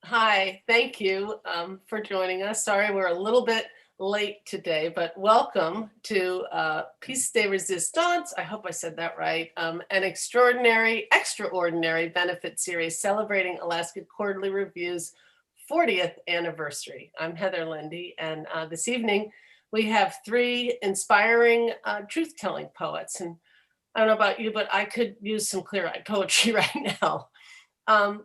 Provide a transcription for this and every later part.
Hi, thank you for joining us. Sorry we're a little bit late today, but welcome to Piece de Resistance. I hope I said that right. An extraordinary benefit series celebrating Alaska Quarterly Review's 40th anniversary. I'm Heather Lindy, and this evening we have three inspiring truth-telling poets. And I don't know about you, but I could use some clear-eyed poetry right now.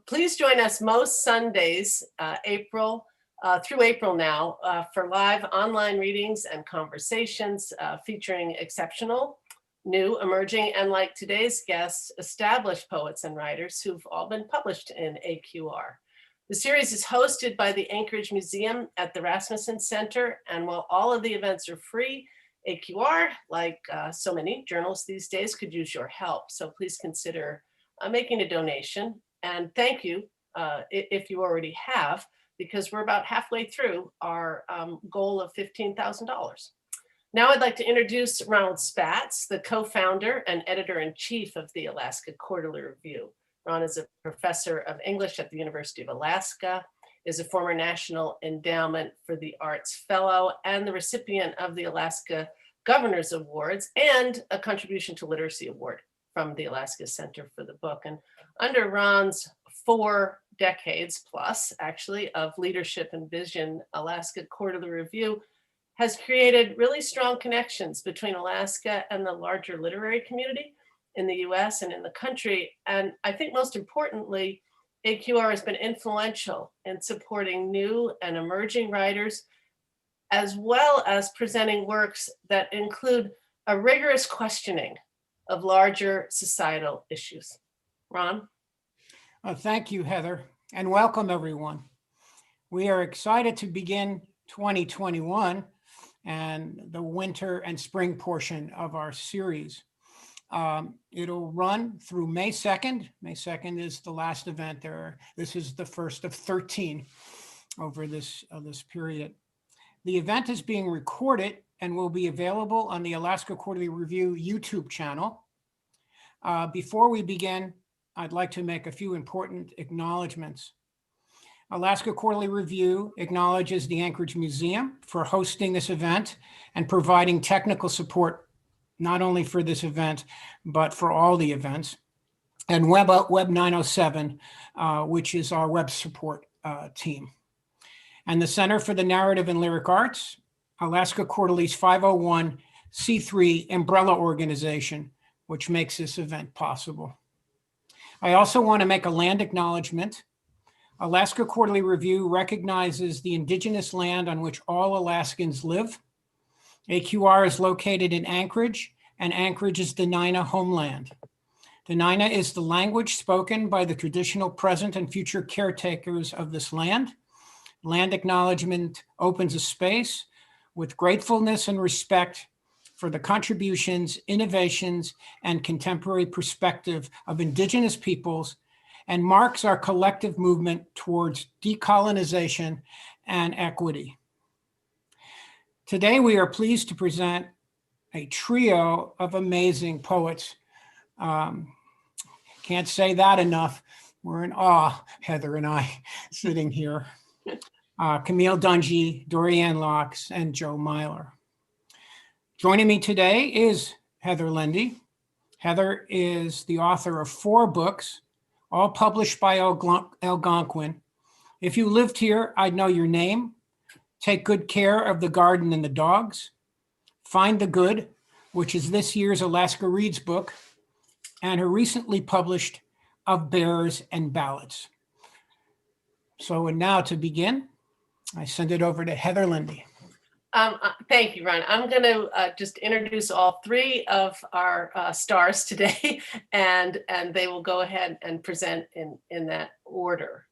Please join us most Sundays, through April now, for live online readings and conversations featuring exceptional, new, emerging, and like today's guests, established poets and writers who've all been published in AQR. The series is hosted by the Anchorage Museum at the Rasmussen Center, and while all of the events are free, AQR, like so many journals these days, could use your help. So please consider making a donation. And thank you if you already have, because we're about halfway through our goal of $15,000. Now I'd like to introduce Ronald Spatz, the co-founder and editor-in-chief of the Alaska Quarterly Review. Ron is a professor of English at the University of Alaska, is a former National Endowment for the Arts Fellow, and the recipient of the Alaska Governor's Awards and a Contribution to Literacy Award from the Alaska Center for the Book. And under Ron's 4 decades plus, actually, of leadership and vision, Alaska Quarterly Review has created really strong connections between Alaska and the larger literary community in the US and in the country. And I think most importantly, AQR has been influential in supporting new and emerging writers, as well as presenting works that include a rigorous questioning of larger societal issues. Ron? Thank you, Heather, and welcome everyone. We are excited to begin 2021 and the winter and spring portion of our series. It'll run through May 2nd. May 2nd is the last event there. This is the first of 13 over this period. The event is being recorded and will be available on the Alaska Quarterly Review YouTube channel. Before we begin, I'd like to make a few important acknowledgements. Alaska Quarterly Review acknowledges the Anchorage Museum for hosting this event and providing technical support, not only for this event, but for all the events. And Web 907, which is our web support team. And the Center for the Narrative and Lyric Arts, Alaska Quarterly's 501c3 umbrella organization, which makes this event possible. I also want to make a land acknowledgement. Alaska Quarterly Review recognizes the indigenous land on which all Alaskans live. AQR is located in Anchorage, and Anchorage is the Dena'ina homeland. Dena'ina is the language spoken by the traditional present and future caretakers of this land. Land acknowledgement opens a space with gratefulness and respect for the contributions, innovations, and contemporary perspective of indigenous peoples, and marks our collective movement towards decolonization and equity. Today, we are pleased to present a trio of amazing poets. Can't say that enough. We're in awe, Heather and I, sitting here. Camille Dungy, Dorianne Laux, and Joe Millar. Joining me today is Heather Lindy. Heather is the author of 4 books, all published by Algonquin. If you lived here, I'd know your name. Take Good Care of the Garden and the Dogs. Find the Good, which is this year's Alaska Reads book, and her recently published Of Bears and Ballads. So, and now to begin, I send it over to Heather Lindy. Thank you, Ron. I'm going to just introduce all 3 of our stars today, and they will go ahead and present in that order.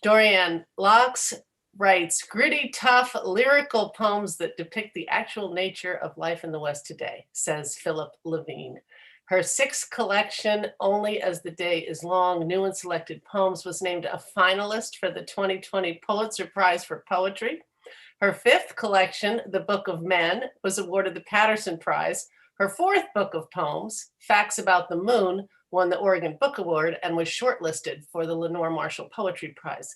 Dorianne Laux writes gritty, tough, lyrical poems that depict the actual nature of life in the West today, says Philip Levine. Her 6th collection, Only as the Day is Long, New and Selected Poems, was named a finalist for the 2020 Pulitzer Prize for Poetry. Her 5th collection, The Book of Men, was awarded the Paterson Prize. Her 4th book of poems, Facts About the Moon, won the Oregon Book Award and was shortlisted for the Lenore Marshall Poetry Prize.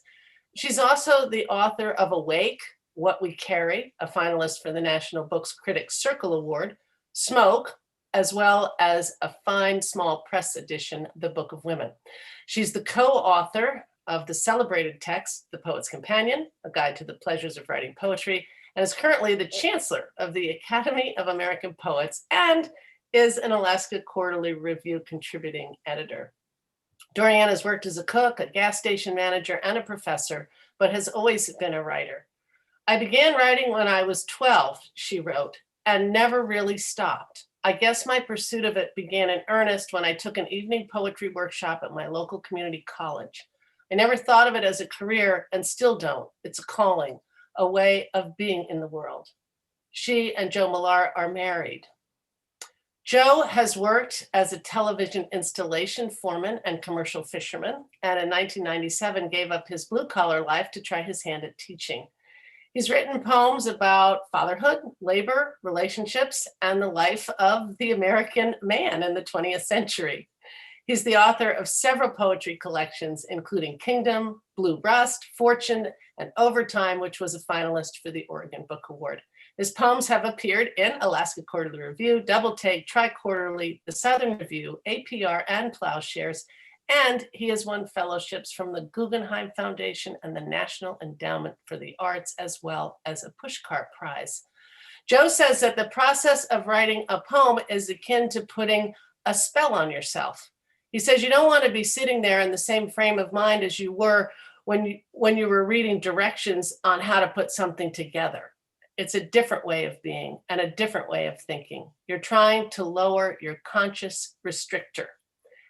She's also the author of Awake, What We Carry, a finalist for the National Books Critics Circle Award, Smoke, as well as a fine small press edition, The Book of Women. She's the co-author of the celebrated text, The Poet's Companion, A Guide to the Pleasures of Writing Poetry, and is currently the Chancellor of the Academy of American Poets and is an Alaska Quarterly Review contributing editor. Dorianne has worked as a cook, a gas station manager, and a professor, but has always been a writer. I began writing when I was 12, she wrote, and never really stopped. I guess my pursuit of it began in earnest when I took an evening poetry workshop at my local community college. I never thought of it as a career and still don't. It's a calling, a way of being in the world. She and Joe Millar are married. Joe has worked as a television installation foreman and commercial fisherman, and in 1997 gave up his blue-collar life to try his hand at teaching. He's written poems about fatherhood, labor, relationships, and the life of the American man in the 20th century. He's the author of several poetry collections, including Kingdom, Blue Rust, Fortune, and Overtime, which was a finalist for the Oregon Book Award. His poems have appeared in Alaska Quarterly Review, Double Take, Tri-Quarterly, The Southern Review, APR, and Plowshares, and he has won fellowships from the Guggenheim Foundation and the National Endowment for the Arts, as well as a Pushcart Prize. Joe says that the process of writing a poem is akin to putting a spell on yourself. He says you don't want to be sitting there in the same frame of mind as you were when you were reading directions on how to put something together. It's a different way of being and a different way of thinking. You're trying to lower your conscious restrictor.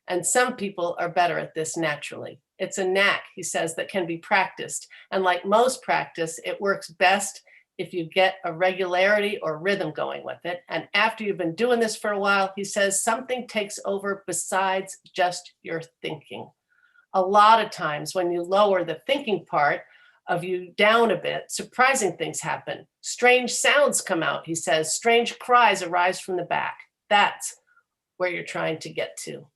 And some people are better at this naturally. It's a knack, he says, that can be practiced. And like most practice, it works best if you get a regularity or rhythm going with it. And after you've been doing this for a while, he says something takes over besides just your thinking. A lot of times when you lower the thinking part of you down a bit, surprising things happen. Strange sounds come out, he says. Strange cries arise from the back. That's where you're trying to get to.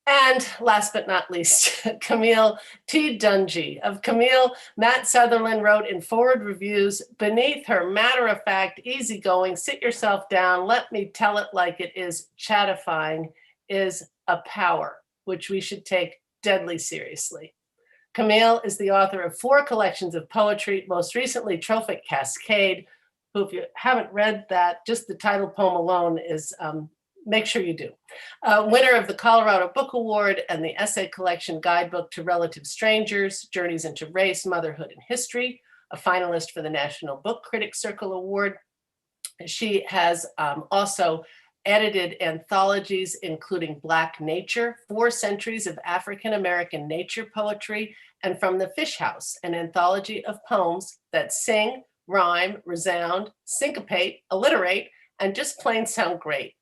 And last but not least, Camille T Dungy. Of Camille, Matt Sutherland wrote in Forward Reviews, beneath her matter-of-fact, easygoing, sit yourself down, let me tell it like it is, chatifying, is a power, which we should take deadly seriously. Camille is the author of 4 collections of poetry, most recently Trophic Cascade, who, if you haven't read that, just the title poem alone is, make sure you do. Winner of the Colorado Book Award and the essay collection Guidebook to Relative Strangers, Journeys into Race, Motherhood, and History, a finalist for the National Book Critics Circle Award. She has also edited anthologies, including Black Nature, 4 Centuries of African-American Nature Poetry, and From the Fish House, an anthology of poems that sing, rhyme, resound, syncopate, alliterate, and just plain sound great.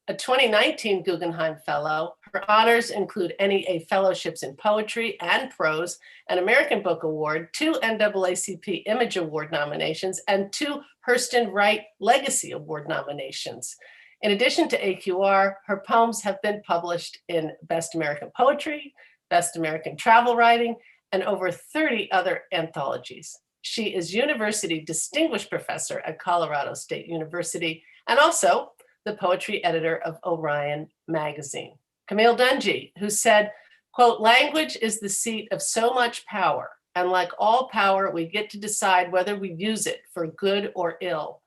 A 2019 Guggenheim Fellow, her honors include NEA Fellowships in Poetry and Prose, an American Book Award, 2 NAACP Image Award nominations, and 2 Hurston Wright Legacy Award nominations. In addition to AQR, her poems have been published in Best American Poetry, Best American Travel Writing, and over 30 other anthologies. She is University Distinguished Professor at Colorado State University, and also the poetry editor of Orion magazine. Camille Dungy, who said, quote, language is the seat of so much power, and like all power, we get to decide whether we use it for good or ill.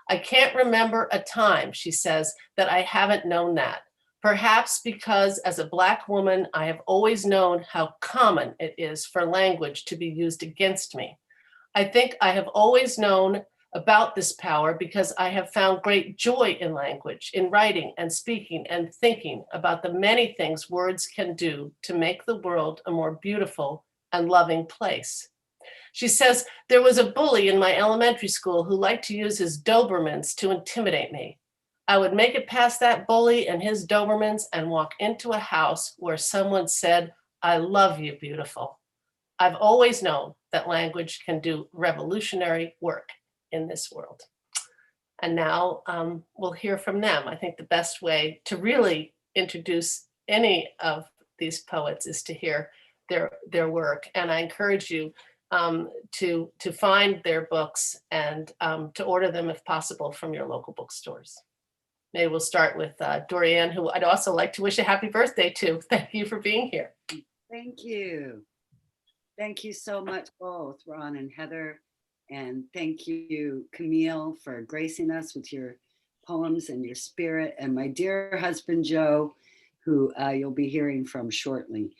I can't remember a time, she says, that I haven't known that. Perhaps because as a Black woman, I have always known how common it is for language to be used against me. I think I have always known about this power because I have found great joy in language, in writing and speaking and thinking about the many things words can do to make the world a more beautiful and loving place. She says, there was a bully in my elementary school who liked to use his Dobermans to intimidate me. I would make it past that bully and his Dobermans and walk into a house where someone said, I love you, beautiful. I've always known that language can do revolutionary work in this world. And now we'll hear from them. I think the best way to really introduce any of these poets is to hear their work. And I encourage you to find their books and to order them if possible from your local bookstores. Maybe we'll start with Dorianne, who I'd also like to wish a happy birthday to. Thank you for being here. Thank you. Thank you so much, both Ron and Heather. And thank you, Camille, for gracing us with your poems and your spirit. And my dear husband, Joe, who you'll be hearing from shortly.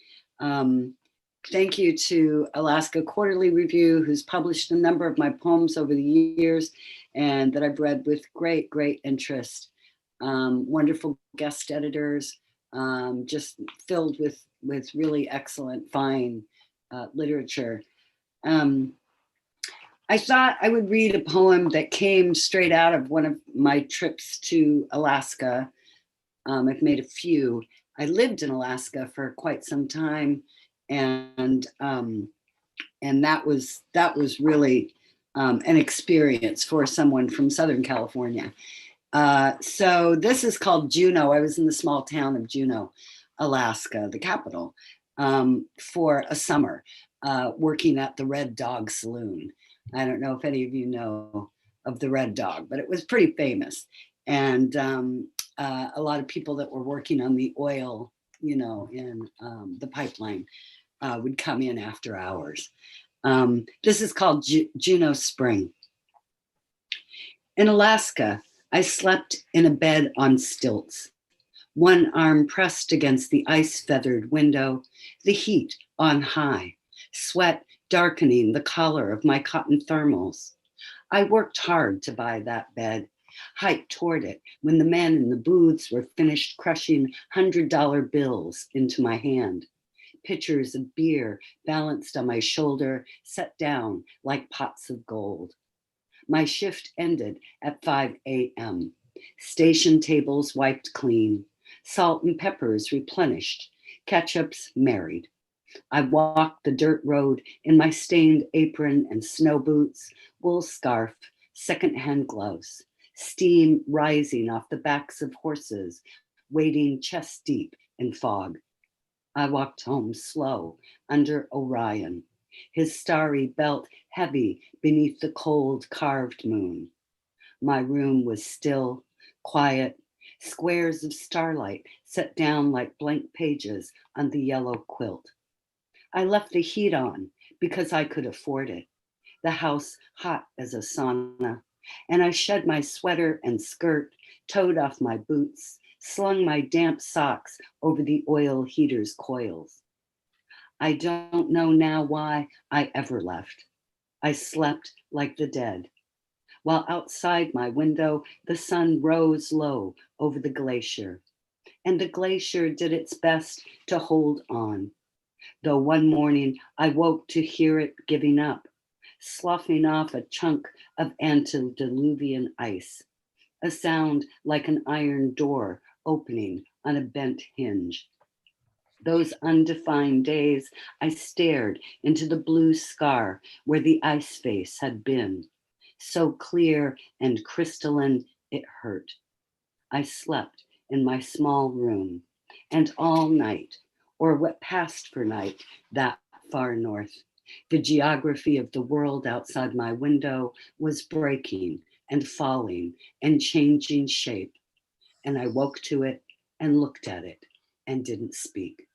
Thank you to Alaska Quarterly Review, who's published a number of my poems over the years and that I've read with great, great interest. Wonderful guest editors, just filled with really excellent, fine literature. I thought I would read a poem that came straight out of one of my trips to Alaska. I've made a few. I lived in Alaska for quite some time, and that was really an experience for someone from Southern California. So this is called Juno. I was in the small town of Juneau, Alaska, the capital, for a summer, working at the Red Dog Saloon. I don't know if any of you know of the Red Dog, but it was pretty famous. And a lot of people that were working on the oil, in the pipeline would come in after hours. This is called Juno Spring. In Alaska, I slept in a bed on stilts, one arm pressed against the ice-feathered window, the heat on high, sweat darkening the collar of my cotton thermals. I worked hard to buy that bed, hiked toward it when the men in the booths were finished crushing $100 bills into my hand. Pitchers of beer balanced on my shoulder, set down like pots of gold. My shift ended at 5 a.m. Station tables wiped clean, salt and peppers replenished, ketchups married. I walked the dirt road in my stained apron and snow boots, wool scarf, secondhand gloves, steam rising off the backs of horses, wading chest deep in fog. I walked home slow under Orion, his starry belt heavy beneath the cold carved moon. My room was still, quiet, squares of starlight set down like blank pages on the yellow quilt. I left the heat on because I could afford it, the house hot as a sauna, and I shed my sweater and skirt, towed off my boots, slung my damp socks over the oil heater's coils. I don't know now why I ever left. I slept like the dead, while outside my window, the sun rose low over the glacier, and the glacier did its best to hold on. Though one morning I woke to hear it giving up, sloughing off a chunk of antediluvian ice, a sound like an iron door opening on a bent hinge. Those undefined days, I stared into the blue scar where the ice face had been, so clear and crystalline it hurt. I slept in my small room, and all night, or what passed for night that far north, the geography of the world outside my window was breaking and falling and changing shape. And I woke to it and looked at it and didn't speak.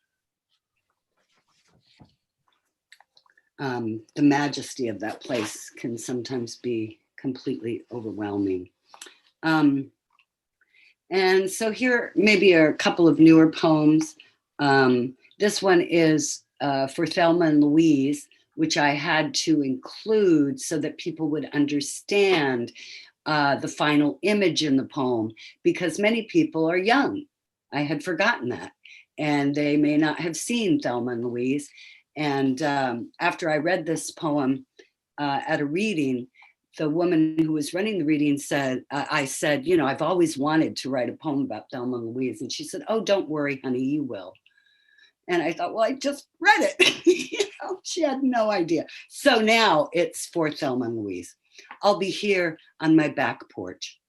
The majesty of that place can sometimes be completely overwhelming. And so here maybe are a couple of newer poems. This one is for Thelma and Louise, which I had to include so that people would understand the final image in the poem, because many people are young. I had forgotten that, and they may not have seen Thelma and Louise. And after I read this poem at a reading, the woman who was running the reading said, I said, I've always wanted to write a poem about Thelma and Louise. And she said, oh, don't worry, honey, you will. And I thought, well, I just read it. She had no idea. So now it's for Thelma and Louise. I'll be here on my back porch.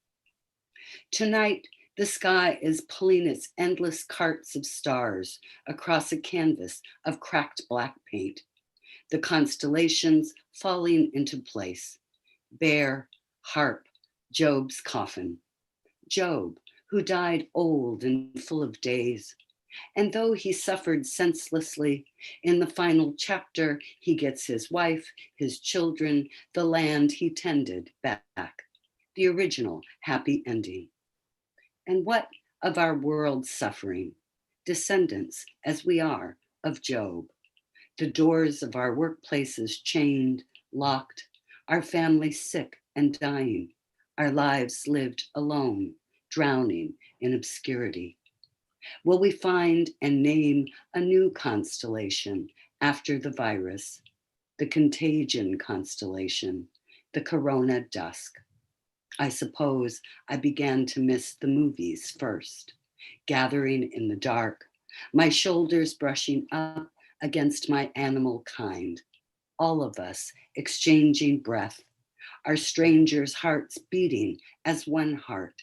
Tonight, The sky is pulling its endless carts of stars across a canvas of cracked black paint. The constellations falling into place. Bear, harp, Job's coffin. Job, who died old and full of days. And though he suffered senselessly, in the final chapter, he gets his wife, his children, the land he tended back. The original happy ending. And what of our world's suffering? Descendants, as we are, of Job. The doors of our workplaces chained, locked, our families sick and dying, our lives lived alone, drowning in obscurity. Will we find and name a new constellation after the virus, the contagion constellation, the corona dusk? I suppose I began to miss the movies first, gathering in the dark, my shoulders brushing up against my animal kind, all of us exchanging breath, our strangers' hearts beating as one heart,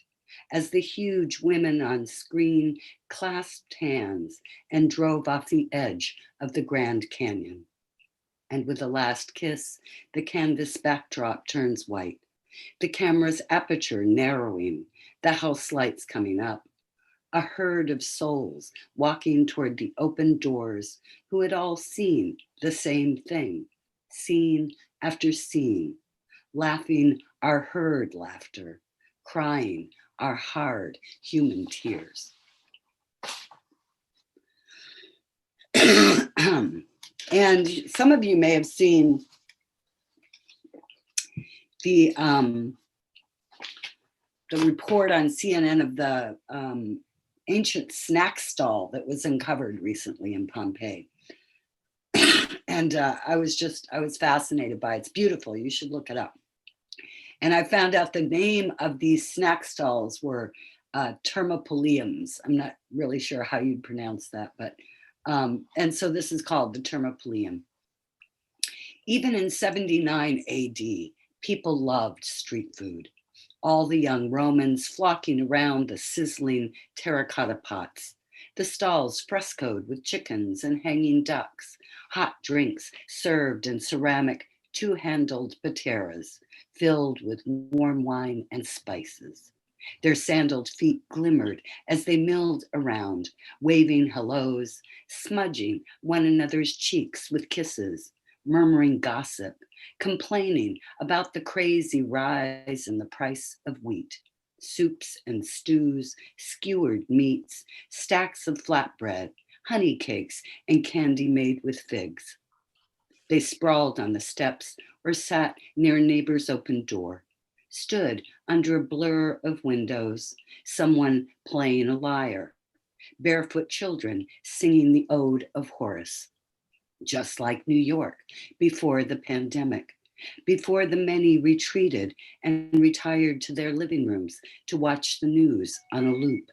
as the huge women on screen clasped hands and drove off the edge of the Grand Canyon. And with a last kiss, the canvas backdrop turns white, the camera's aperture narrowing, the house lights coming up, a herd of souls walking toward the open doors who had all seen the same thing, scene after scene, laughing our herd laughter, crying our hard human tears. And some of you may have seen the report on CNN of the ancient snack stall that was uncovered recently in Pompeii. And I was fascinated by it. It's beautiful. You should look it up. And I found out the name of these snack stalls were termopoliums. I'm not really sure how you'd pronounce that, but and so this is called the termopolium. Even in 79 AD, people loved street food. All the young Romans flocking around the sizzling terracotta pots, the stalls frescoed with chickens and hanging ducks, hot drinks served in ceramic two-handled pateras filled with warm wine and spices. Their sandaled feet glimmered as they milled around, waving hellos, smudging one another's cheeks with kisses, murmuring gossip, complaining about the crazy rise in the price of wheat, soups and stews, skewered meats, stacks of flatbread, honey cakes, and candy made with figs. They sprawled on the steps or sat near a neighbor's open door, stood under a blur of windows, someone playing a lyre, barefoot children singing the Ode of Horace. Just like New York before the pandemic, before the many retreated and retired to their living rooms to watch the news on a loop,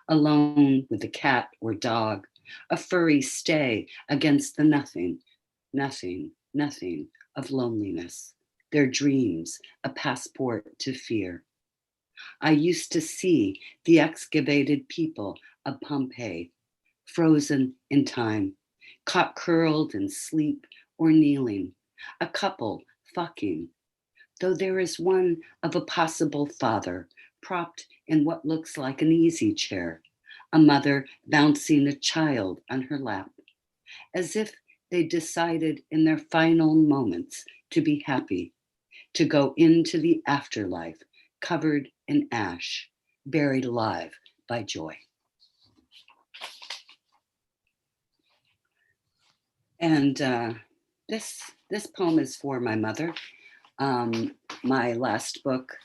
alone with a cat or dog, a furry stay against the nothing of loneliness, their dreams, a passport to fear. I used to see the excavated people of Pompeii, frozen in time, caught curled in sleep or kneeling, a couple fucking, though there is one of a possible father propped in what looks like an easy chair, a mother bouncing a child on her lap, as if they decided in their final moments to be happy, to go into the afterlife covered in ash, buried alive by joy. And this poem is for my mother. My last book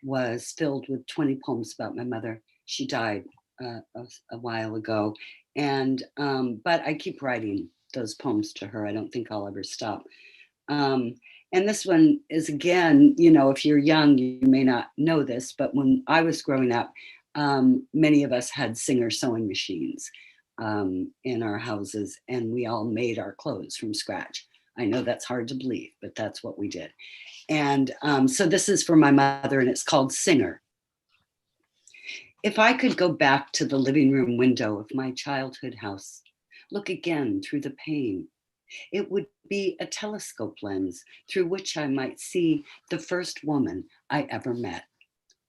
was filled with 20 poems about my mother. She died a while ago, and but I keep writing those poems to her. I don't think I'll ever stop. And this one is, again, you know, if you're young, you may not know this, but when I was growing up, many of us had Singer sewing machines in our houses, and we all made our clothes from scratch. I know that's hard to believe, but that's what we did. And so this is for my mother, and it's called Singer. If I could go back to the living room window of my childhood house, look again through the pane, it would be a telescope lens through which I might see the first woman I ever met,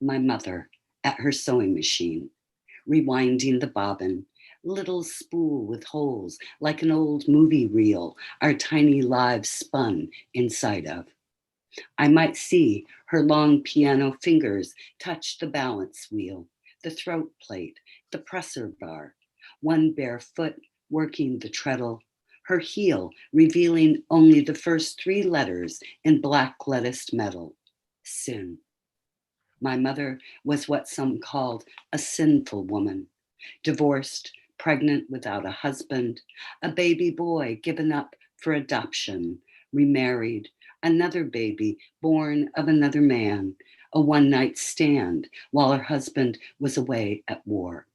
my mother, at her sewing machine, rewinding the bobbin, little spool with holes like an old movie reel our tiny lives spun inside of. I might see her long piano fingers touch the balance wheel, the throat plate, the presser bar, one bare foot working the treadle, her heel revealing only the first three letters in black lettuced metal, sin. My mother was what some called a sinful woman, divorced, pregnant without a husband, a baby boy given up for adoption, remarried, another baby born of another man, a one-night stand while her husband was away at war.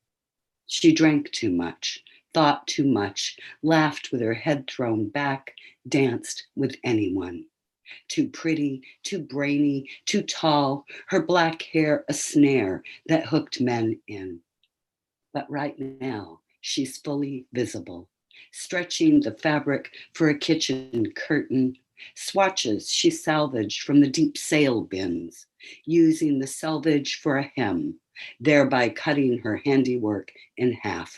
She drank too much, thought too much, laughed with her head thrown back, danced with anyone. Too pretty, too brainy, too tall, her black hair a snare that hooked men in. But right now, she's fully visible, stretching the fabric for a kitchen curtain, swatches she salvaged from the deep sale bins, using the selvage for a hem, thereby cutting her handiwork in half.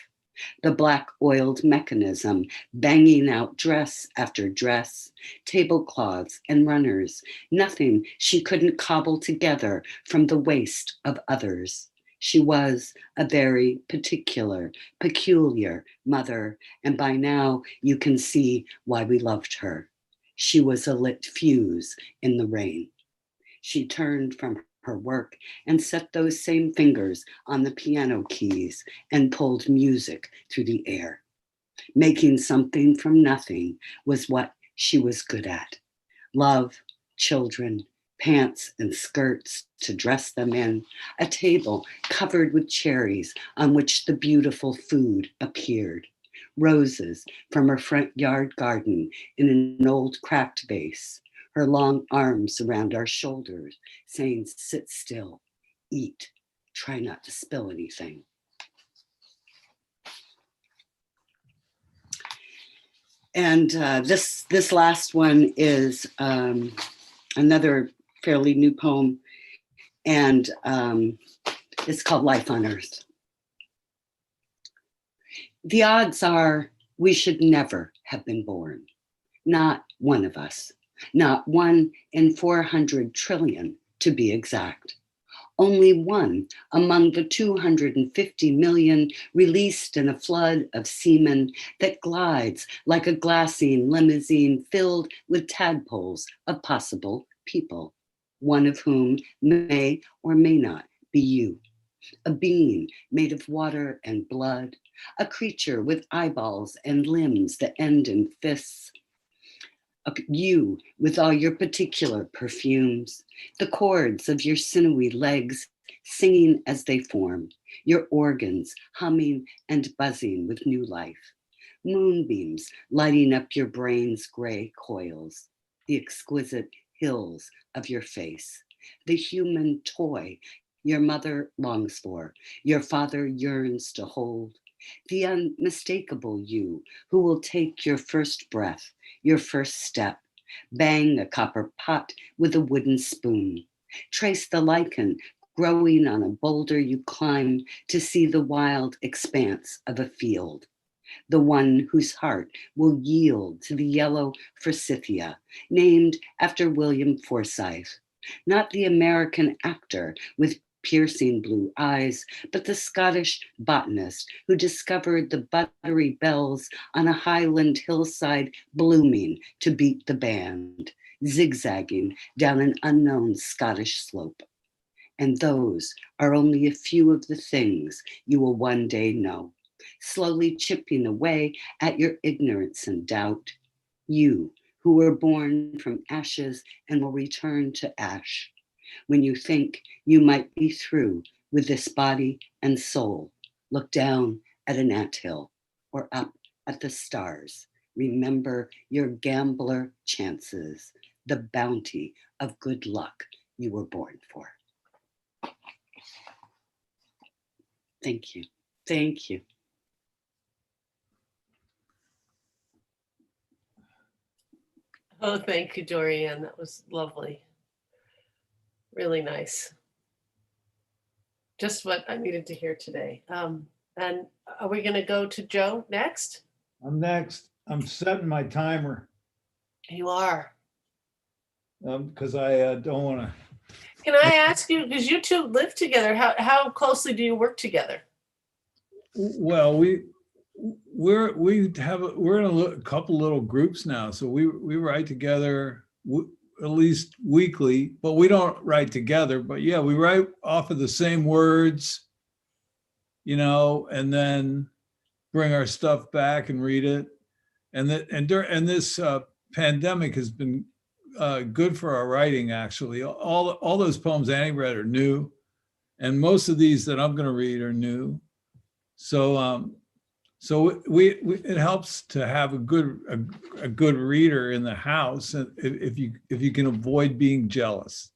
The black oiled mechanism banging out dress after dress, tablecloths and runners, nothing she couldn't cobble together from the waste of others. She was a very particular, peculiar mother, and by now you can see why we loved her. She was a lit fuse in the rain. She turned from her work and set those same fingers on the piano keys and pulled music through the air. Making something from nothing was what she was good at. Love, children, pants and skirts to dress them in, a table covered with cherries on which the beautiful food appeared, roses from her front yard garden in an old cracked vase, her long arms around our shoulders, saying, sit still, eat, try not to spill anything. And this last one is another fairly new poem, and it's called Life on Earth. The odds are we should never have been born, not one of us. Not 1 in 400 trillion to be exact. Only one among the 250 million released in a flood of semen that glides like a glassine limousine filled with tadpoles of possible people, one of whom may or may not be you. A being made of water and blood, a creature with eyeballs and limbs that end in fists, you with all your particular perfumes, the chords of your sinewy legs singing as they form, your organs humming and buzzing with new life, moonbeams lighting up your brain's gray coils, the exquisite hills of your face, the human toy your mother longs for, your father yearns to hold, the unmistakable you who will take your first breath, your first step, bang a copper pot with a wooden spoon, trace the lichen growing on a boulder you climb to see the wild expanse of a field, the one whose heart will yield to the yellow forsythia, named after William Forsythe, not the American actor with piercing blue eyes, but the Scottish botanist who discovered the buttery bells on a highland hillside blooming to beat the band, zigzagging down an unknown Scottish slope. And those are only a few of the things you will one day know, slowly chipping away at your ignorance and doubt. You who were born from ashes and will return to ash. When you think you might be through with this body and soul, look down at an anthill or up at the stars. Remember your gambler chances, the bounty of good luck you were born for. Thank you. Thank you. Oh, thank you, Dorianne. That was lovely. Really nice. Just what I needed to hear today. And are we going to go to Joe next? I'm next. I'm setting my timer You are. because I don't want to. Can I ask you, because you two live together, how closely do you work together? Well, we're in a couple little groups now, so we write together at least weekly, but we don't write together. But yeah, we write off of the same words, and then bring our stuff back and read it. And this pandemic has been good for our writing. Actually, all those poems Annie read are new, and most of these that I'm going to read are new. So it helps to have a good reader in the house, and if you can avoid being jealous.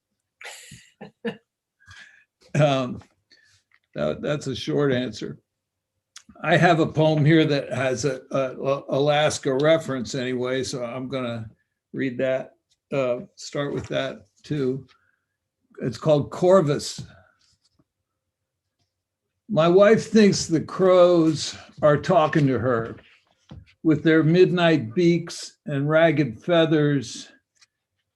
That's a short answer. I have a poem here that has a Alaska reference anyway, so I'm gonna read that. Start with that too. It's called Corvus. My wife thinks the crows are talking to her with their midnight beaks and ragged feathers,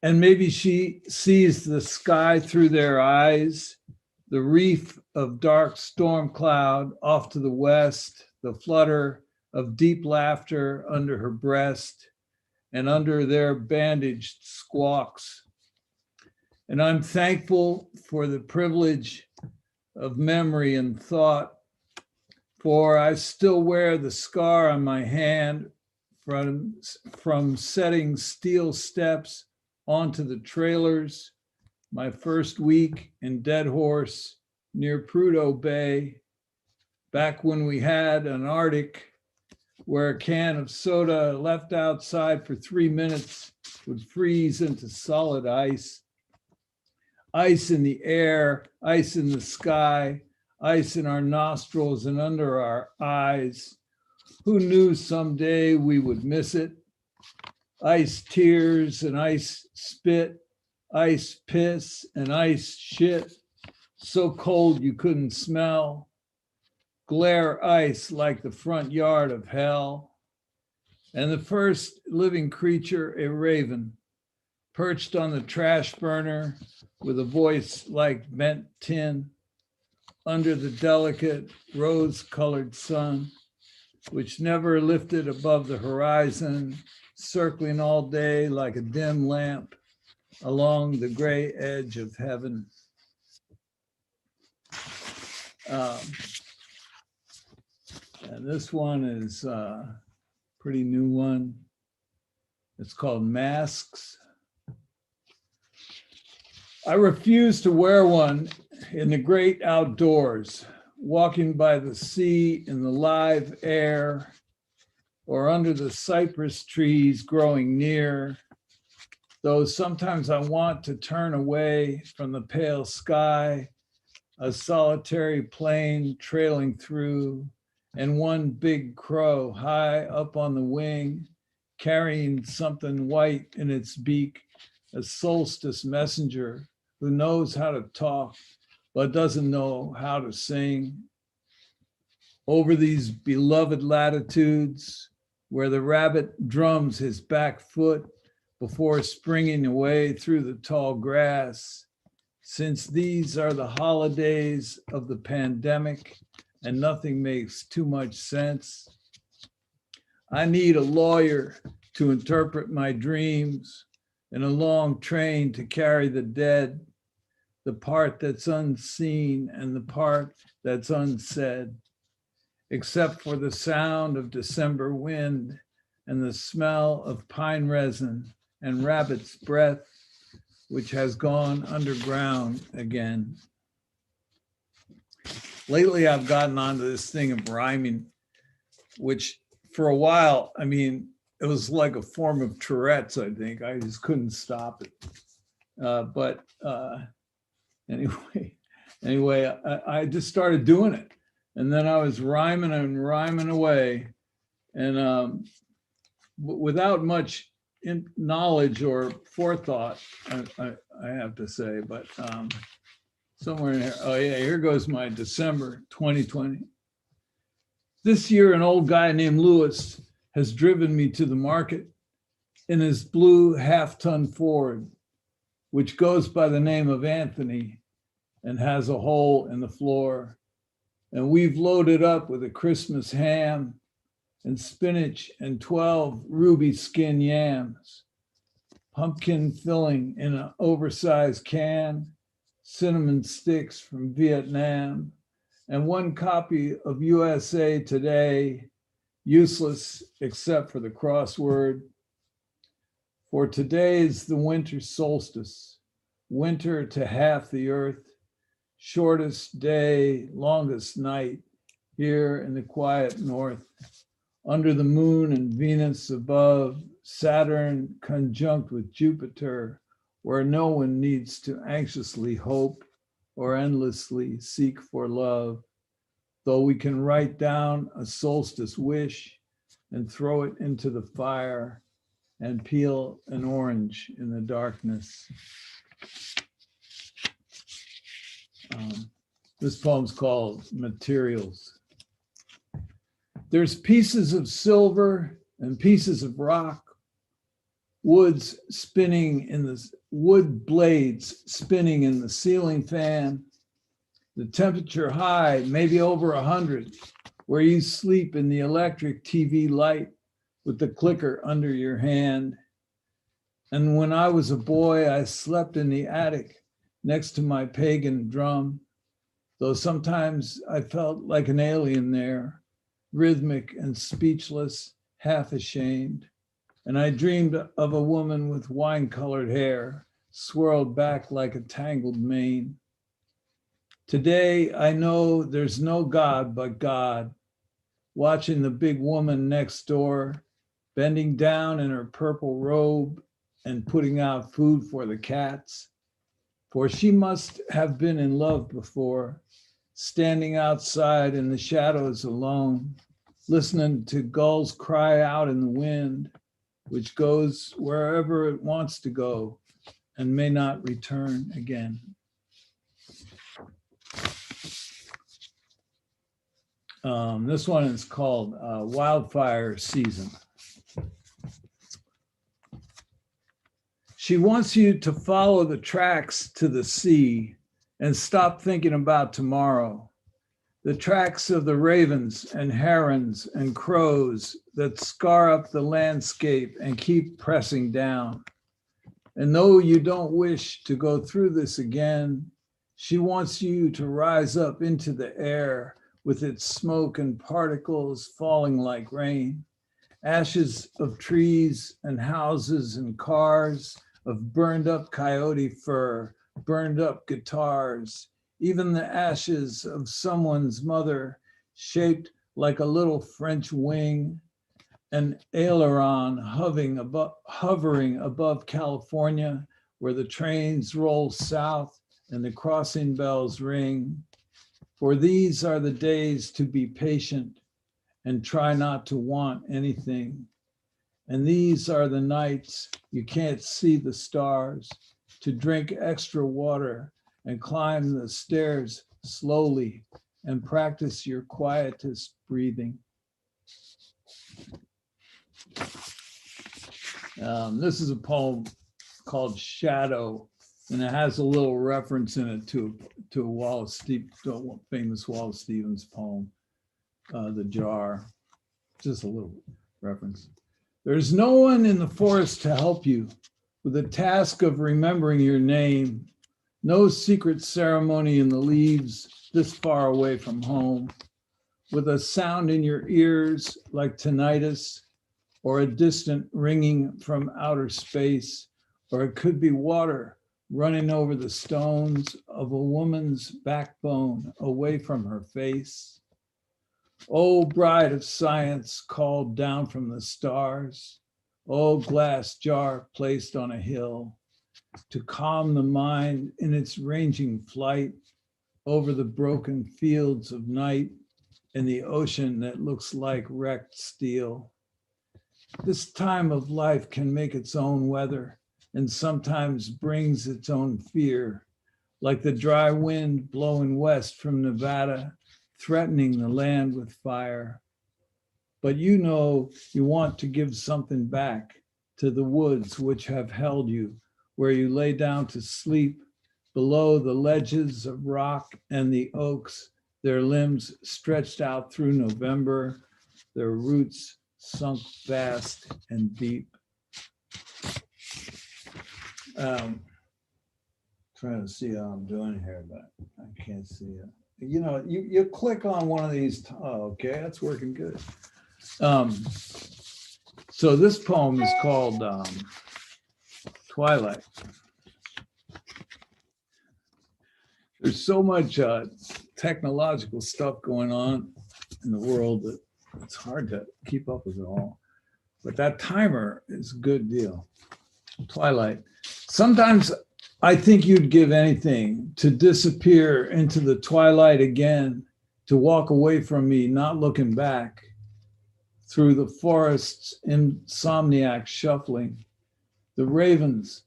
and maybe she sees the sky through their eyes, the reef of dark storm cloud off to the west, the flutter of deep laughter under her breast and under their bandaged squawks. And I'm thankful for the privilege of memory and thought, for I still wear the scar on my hand from setting steel steps onto the trailers, my first week in Dead Horse near Prudhoe Bay, back when we had an Arctic where a can of soda left outside for 3 minutes would freeze into solid ice. Ice in the air, ice in the sky, ice in our nostrils and under our eyes. Who knew someday we would miss it? Ice tears and ice spit, ice piss and ice shit, so cold you couldn't smell. Glare ice like the front yard of hell. And the first living creature, a raven, perched on the trash burner with a voice like bent tin, under the delicate rose-colored sun, which never lifted above the horizon, circling all day like a dim lamp along the gray edge of heaven. And this one is a pretty new one. It's called Masks. I refuse to wear one in the great outdoors, walking by the sea in the live air, or under the cypress trees growing near, though sometimes I want to turn away from the pale sky, a solitary plane trailing through, and one big crow high up on the wing, carrying something white in its beak, a solstice messenger who knows how to talk, but doesn't know how to sing. Over these beloved latitudes, where the rabbit drums his back foot before springing away through the tall grass, since these are the holidays of the pandemic and nothing makes too much sense, I need a lawyer to interpret my dreams and a long train to carry the dead, the part that's unseen and the part that's unsaid, except for the sound of December wind and the smell of pine resin and rabbit's breath, which has gone underground again. Lately, I've gotten onto this thing of rhyming, which for a while, I mean, it was like a form of Tourette's, I think. I just couldn't stop it. Anyway, I just started doing it. And then I was rhyming and rhyming away, and without much knowledge or forethought, I have to say, but somewhere in here, oh yeah, here goes my December 2020. This year, an old guy named Lewis has driven me to the market in his blue half-ton Ford, which goes by the name of Anthony and has a hole in the floor. And we've loaded up with a Christmas ham and spinach and 12 ruby skin yams, pumpkin filling in an oversized can, cinnamon sticks from Vietnam, and one copy of USA Today, useless except for the crossword. For today is the winter solstice, winter to half the earth, shortest day, longest night, here in the quiet north, under the moon and Venus above, Saturn conjunct with Jupiter, where no one needs to anxiously hope or endlessly seek for love, though we can write down a solstice wish and throw it into the fire and peel an orange in the darkness. This poem's called Materials. There's pieces of silver and pieces of rock, wood blades spinning in the ceiling fan, the temperature high, maybe over 100, where you sleep in the electric TV light with the clicker under your hand. And when I was a boy, I slept in the attic next to my pagan drum, though sometimes I felt like an alien there, rhythmic and speechless, half ashamed. And I dreamed of a woman with wine-colored hair, swirled back like a tangled mane. Today, I know there's no God but God, watching the big woman next door, bending down in her purple robe and putting out food for the cats. For she must have been in love before, standing outside in the shadows alone, listening to gulls cry out in the wind, which goes wherever it wants to go and may not return again. This one is called Wildfire Season. She wants you to follow the tracks to the sea and stop thinking about tomorrow. The tracks of the ravens and herons and crows that scar up the landscape and keep pressing down. And though you don't wish to go through this again, she wants you to rise up into the air with its smoke and particles falling like rain, ashes of trees and houses and cars, of burned up coyote fur, burned up guitars, even the ashes of someone's mother shaped like a little French wing, an aileron hovering above California, where the trains roll south and the crossing bells ring. For these are the days to be patient and try not to want anything. And these are the nights you can't see the stars, to drink extra water and climb the stairs slowly and practice your quietest breathing. This is a poem called Shadow, and it has a little reference in it to a famous Wallace Stevens poem, The Jar. Just a little reference. There's no one in the forest to help you with the task of remembering your name. No secret ceremony in the leaves this far away from home, with a sound in your ears like tinnitus, or a distant ringing from outer space, or it could be water running over the stones of a woman's backbone away from her face. Oh, bride of science called down from the stars, oh, glass jar placed on a hill, to calm the mind in its ranging flight over the broken fields of night in the ocean that looks like wrecked steel. This time of life can make its own weather and sometimes brings its own fear, like the dry wind blowing west from Nevada, threatening the land with fire. But you know you want to give something back to the woods which have held you, where you lay down to sleep below the ledges of rock and the oaks, their limbs stretched out through November, their roots sunk fast and deep. Trying to see how I'm doing here, but I can't see it. You know, you click on one of these. Oh, okay, that's working good. So this poem is called Twilight. There's so much technological stuff going on in the world that it's hard to keep up with it all. But that timer is a good deal. Twilight. Sometimes I think you'd give anything to disappear into the twilight again, to walk away from me, not looking back, through the forest's insomniac shuffling, the ravens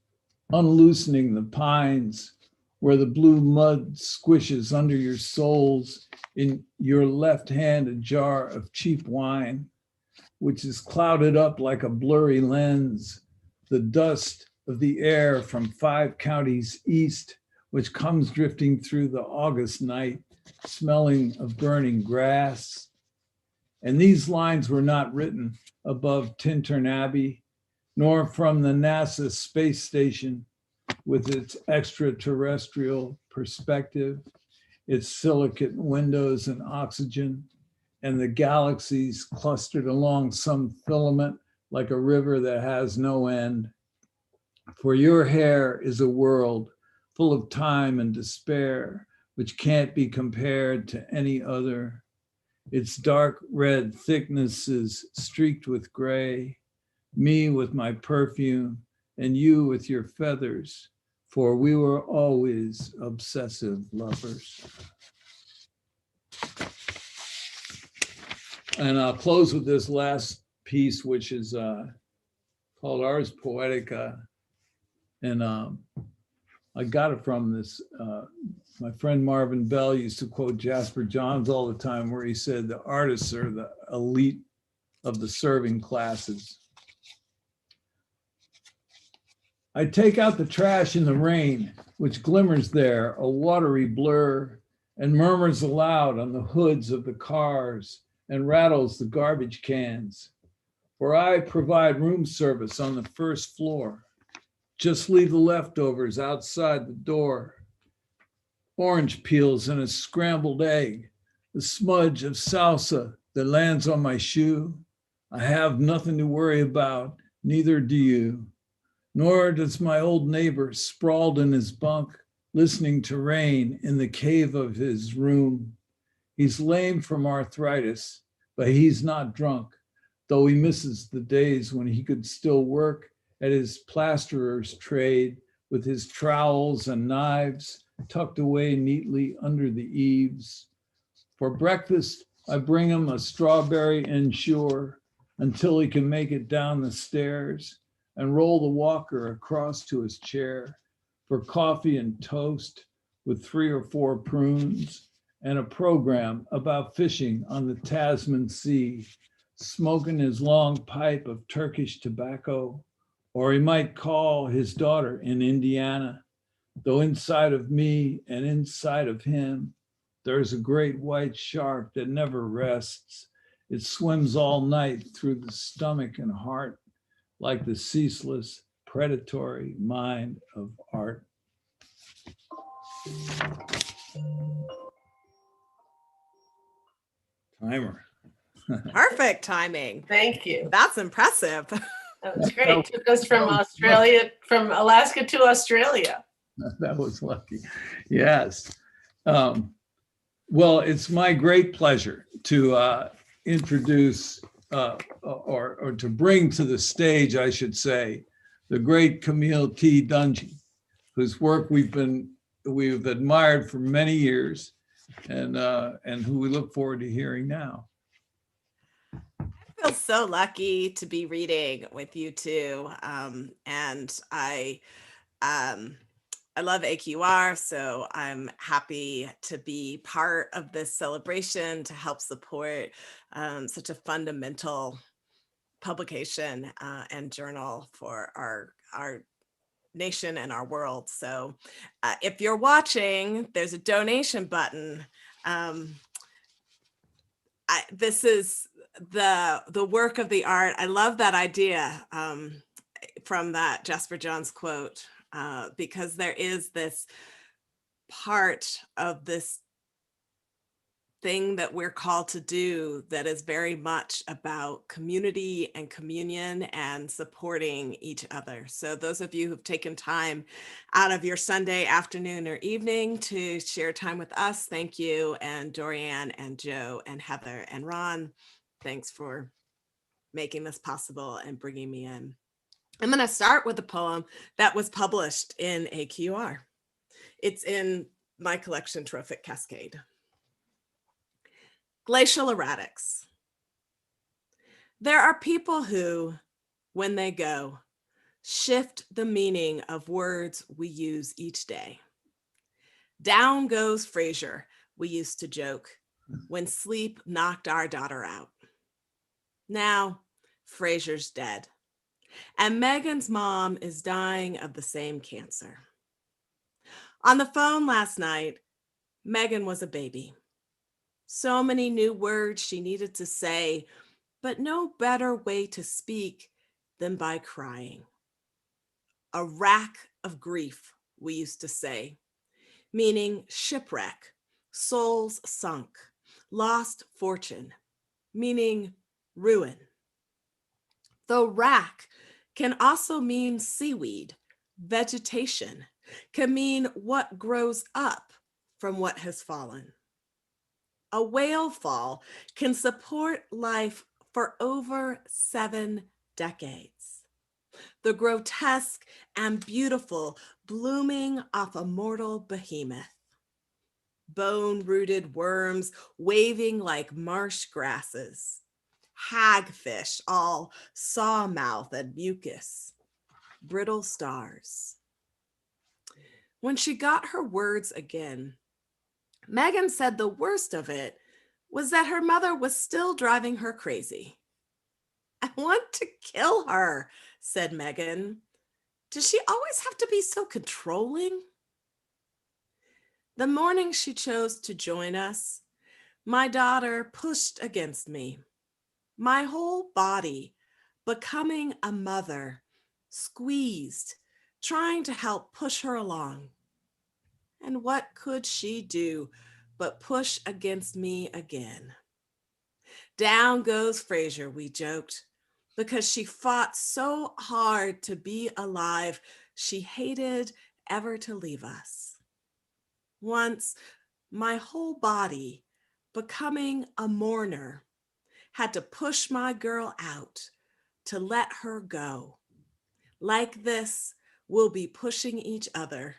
unloosening the pines, where the blue mud squishes under your soles, in your left hand a jar of cheap wine, which is clouded up like a blurry lens, the dust of the air from 5 counties east, which comes drifting through the August night, smelling of burning grass. And these lines were not written above Tintern Abbey, nor from the NASA space station with its extraterrestrial perspective, its silicate windows and oxygen, and the galaxies clustered along some filament like a river that has no end. For your hair is a world full of time and despair, which can't be compared to any other. Its dark red thicknesses streaked with gray, me with my perfume, and you with your feathers, for we were always obsessive lovers. And I'll close with this last piece, which is called Ars Poetica. And I got it from this, my friend Marvin Bell used to quote Jasper Johns all the time, where he said the artists are the elite of the serving classes. I take out the trash in the rain, which glimmers there, a watery blur, and murmurs aloud on the hoods of the cars and rattles the garbage cans. For I provide room service on the first floor. Just leave the leftovers outside the door. Orange peels and a scrambled egg, the smudge of salsa that lands on my shoe. I have nothing to worry about, neither do you. Nor does my old neighbor sprawled in his bunk, listening to rain in the cave of his room. He's lame from arthritis, but he's not drunk, though he misses the days when he could still work at his plasterer's trade with his trowels and knives tucked away neatly under the eaves. For breakfast, I bring him a strawberry Ensure until he can make it down the stairs, and roll the walker across to his chair. For coffee and toast with 3 or 4 prunes and a program about fishing on the Tasman Sea, smoking his long pipe of Turkish tobacco. Or he might call his daughter in Indiana, though inside of me and inside of him, there's a great white shark that never rests. It swims all night through the stomach and heart, like the ceaseless, predatory mind of art. Timer. Perfect timing. Thank you. That's impressive. That was great. Took us from Australia, from Alaska to Australia. That was lucky. Yes. Well, it's my great pleasure to introduce or to bring to the stage, I should say, the great Camille T Dungy, whose work we've admired for many years and who we look forward to hearing now. I feel so lucky to be reading with you two. And I love AQR, so I'm happy to be part of this celebration to help support such a fundamental publication and journal for our nation and our world. So if you're watching, there's a donation button. This is the work of the art. I love that idea from that Jasper Johns quote, because there is this part of this thing that we're called to do that is very much about community and communion and supporting each other. So those of you who've taken time out of your Sunday afternoon or evening to share time with us, thank you. And Dorianne and Joe and Heather and Ron, thanks for making this possible and bringing me in. I'm going to start with a poem that was published in AQR. It's in my collection, Trophic Cascade. Glacial erratics. There are people who, when they go, shift the meaning of words we use each day. Down goes Frasier, we used to joke, when sleep knocked our daughter out. Now, Frasier's dead, and Megan's mom is dying of the same cancer. On the phone last night, Megan was a baby. So many new words she needed to say, but no better way to speak than by crying. A rack of grief, we used to say, meaning shipwreck, souls sunk, lost fortune, meaning ruin. Though rack can also mean seaweed, vegetation, can mean what grows up from what has fallen. A whale fall can support life for over 7 decades. The grotesque and beautiful blooming off a mortal behemoth. Bone-rooted worms waving like marsh grasses. Hagfish all sawmouth and mucus. Brittle stars. When she got her words again, Megan said the worst of it was that her mother was still driving her crazy. I want to kill her, said Megan. Does she always have to be so controlling? The morning she chose to join us, my daughter pushed against me. My whole body, becoming a mother, squeezed, trying to help push her along. And what could she do but push against me again? Down goes Frasier, we joked, because she fought so hard to be alive, she hated ever to leave us. Once, my whole body, becoming a mourner, had to push my girl out to let her go. Like this, we'll be pushing each other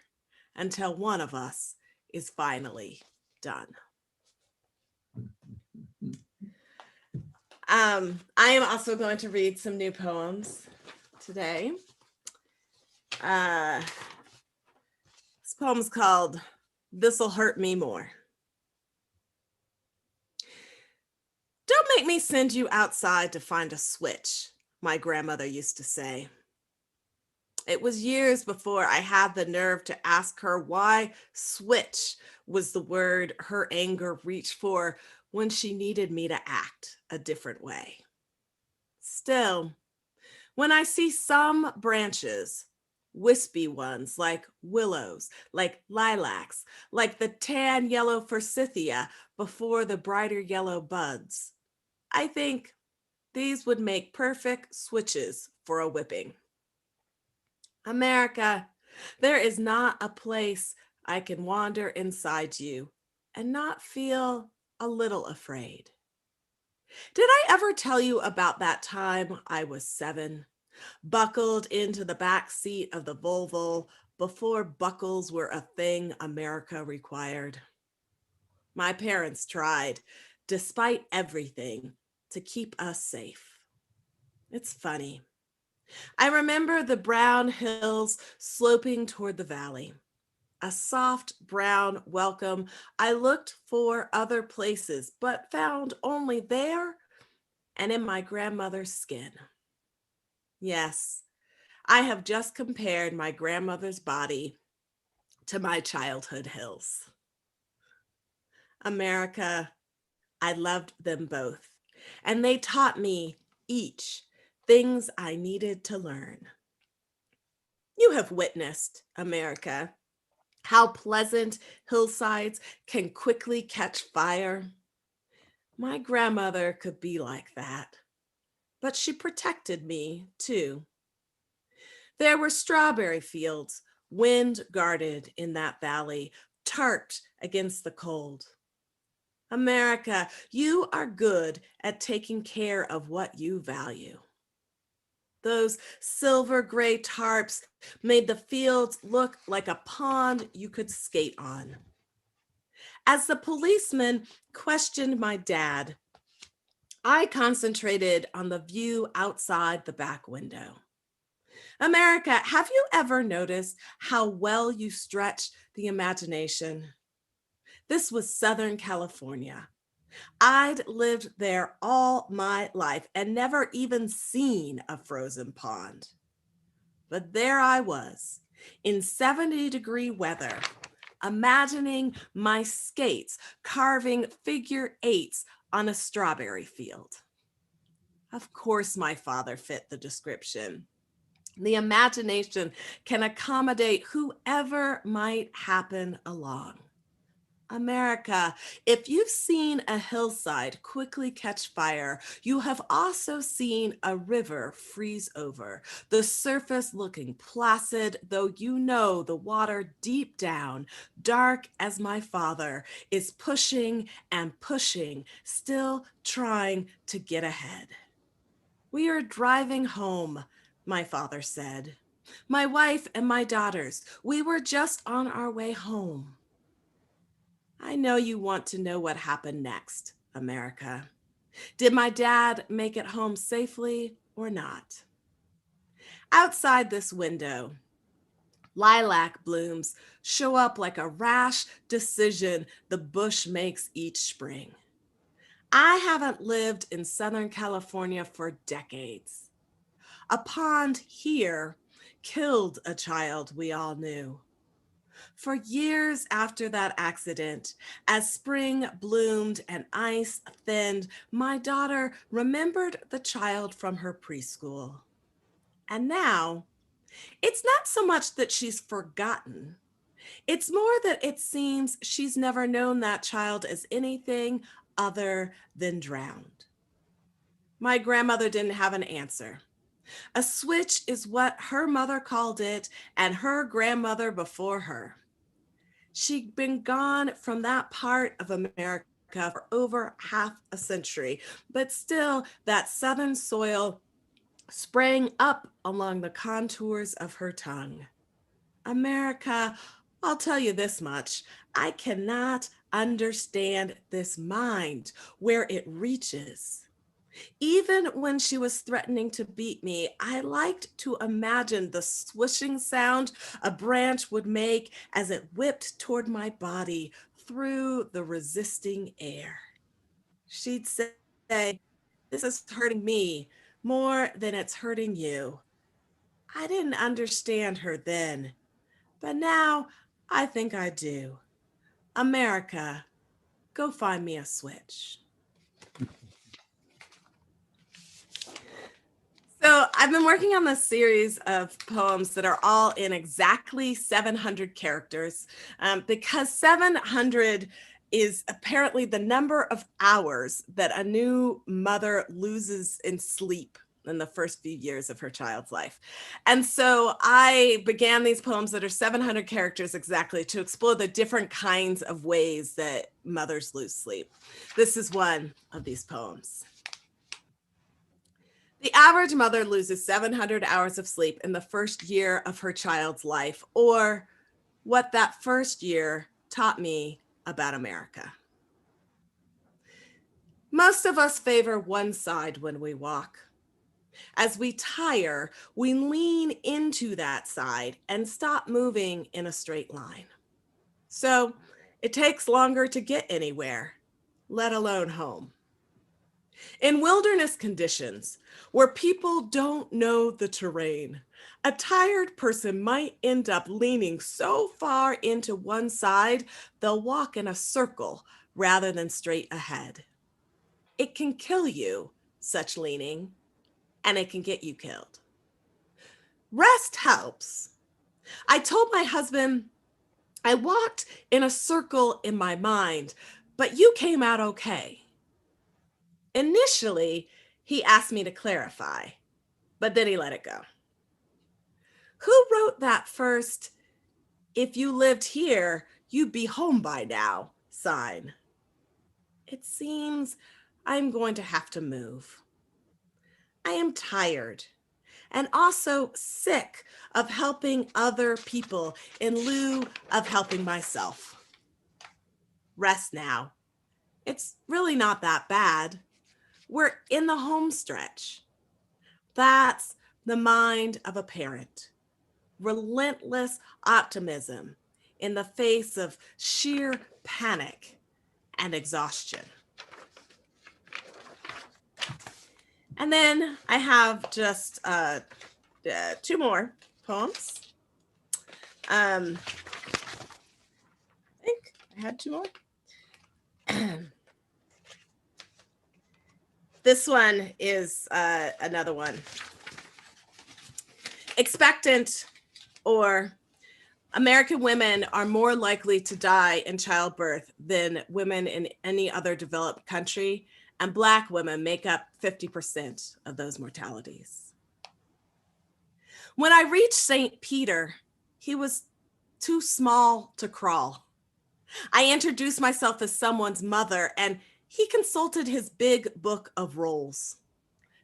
until one of us is finally done. I am also going to read some new poems today. This poem's called This'll Hurt Me More. Don't make me send you outside to find a switch, my grandmother used to say. It was years before I had the nerve to ask her why switch was the word her anger reached for when she needed me to act a different way. Still, when I see some branches, wispy ones like willows, like lilacs, like the tan yellow forsythia before the brighter yellow buds, I think these would make perfect switches for a whipping. America, there is not a place I can wander inside you and not feel a little afraid. Did I ever tell you about that time I was 7, buckled into the back seat of the Volvo before buckles were a thing America required? My parents tried, despite everything, to keep us safe. It's funny. I remember the brown hills sloping toward the valley. A soft brown welcome. I looked for other places, but found only there and in my grandmother's skin. Yes, I have just compared my grandmother's body to my childhood hills. America, I loved them both, and they taught me each things I needed to learn. You have witnessed, America, how pleasant hillsides can quickly catch fire. My grandmother could be like that, but she protected me too. There were strawberry fields, wind guarded in that valley, tarped against the cold. America, you are good at taking care of what you value. Those silver gray tarps made the fields look like a pond you could skate on. As the policeman questioned my dad, I concentrated on the view outside the back window. America, have you ever noticed how well you stretch the imagination? This was Southern California. I'd lived there all my life and never even seen a frozen pond. But there I was in 70-degree weather, imagining my skates carving figure eights on a strawberry field. Of course, my father fit the description. The imagination can accommodate whoever might happen along. America, if you've seen a hillside quickly catch fire, you have also seen a river freeze over, the surface looking placid, though you know the water deep down, dark as my father, is pushing and pushing, still trying to get ahead. We are driving home, my father said. My wife and my daughters, we were just on our way home. I know you want to know what happened next, America. Did my dad make it home safely or not? Outside this window, lilac blooms show up like a rash decision the bush makes each spring. I haven't lived in Southern California for decades. A pond here killed a child we all knew. For years after that accident, as spring bloomed and ice thinned, my daughter remembered the child from her preschool. And now, it's not so much that she's forgotten. It's more that it seems she's never known that child as anything other than drowned. My grandmother didn't have an answer. A switch is what her mother called it, and her grandmother before her. She'd been gone from that part of America for over half a century, but still that southern soil sprang up along the contours of her tongue. America, I'll tell you this much, I cannot understand this mind where it reaches. Even when she was threatening to beat me, I liked to imagine the swishing sound a branch would make as it whipped toward my body through the resisting air. She'd say, "This is hurting me more than it's hurting you." I didn't understand her then, but now I think I do. America, go find me a switch. So I've been working on this series of poems that are all in exactly 700 characters because 700 is apparently the number of hours that a new mother loses in sleep in the first few years of her child's life. And so I began these poems that are 700 characters exactly to explore the different kinds of ways that mothers lose sleep. This is one of these poems. The average mother loses 700 hours of sleep in the first year of her child's life, or what that first year taught me about America. Most of us favor one side when we walk. As we tire, we lean into that side and stop moving in a straight line. So it takes longer to get anywhere, let alone home. In wilderness conditions, where people don't know the terrain, a tired person might end up leaning so far into one side, they'll walk in a circle rather than straight ahead. It can kill you, such leaning, and it can get you killed. Rest helps. I told my husband, I walked in a circle in my mind, but you came out okay. Initially, he asked me to clarify, but then he let it go. Who wrote that first, "If you lived here, you'd be home by now" sign? It seems I'm going to have to move. I am tired and also sick of helping other people in lieu of helping myself. Rest now. It's really not that bad. We're in the home stretch. That's the mind of a parent. Relentless optimism in the face of sheer panic and exhaustion. And then I have just 2 more poems. I think I had 2 more. This one is another one. Expectant, or American women are more likely to die in childbirth than women in any other developed country, and Black women make up 50% of those mortalities. When I reached St. Peter, he was too small to crawl. I introduced myself as someone's mother, and he consulted his big book of rolls.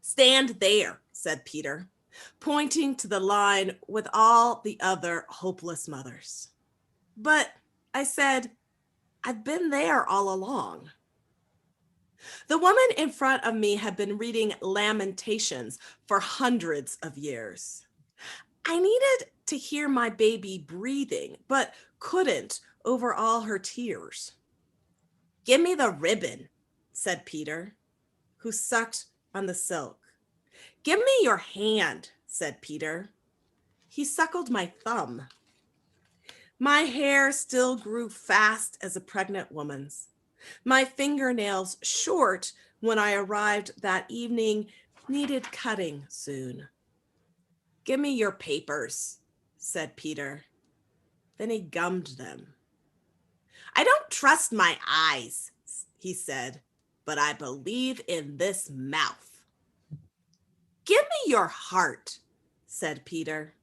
"Stand there," said Peter, pointing to the line with all the other hopeless mothers. "But," I said, "I've been there all along." The woman in front of me had been reading Lamentations for hundreds of years. I needed to hear my baby breathing, but couldn't over all her tears. "Give me the ribbon," said Peter, who sucked on the silk. "Give me your hand," said Peter. He suckled my thumb. My hair still grew fast as a pregnant woman's. My fingernails, short when I arrived that evening, needed cutting soon. "Give me your papers," said Peter. Then he gummed them. "I don't trust my eyes," he said, "but I believe in this mouth." "Give me your heart," said Peter.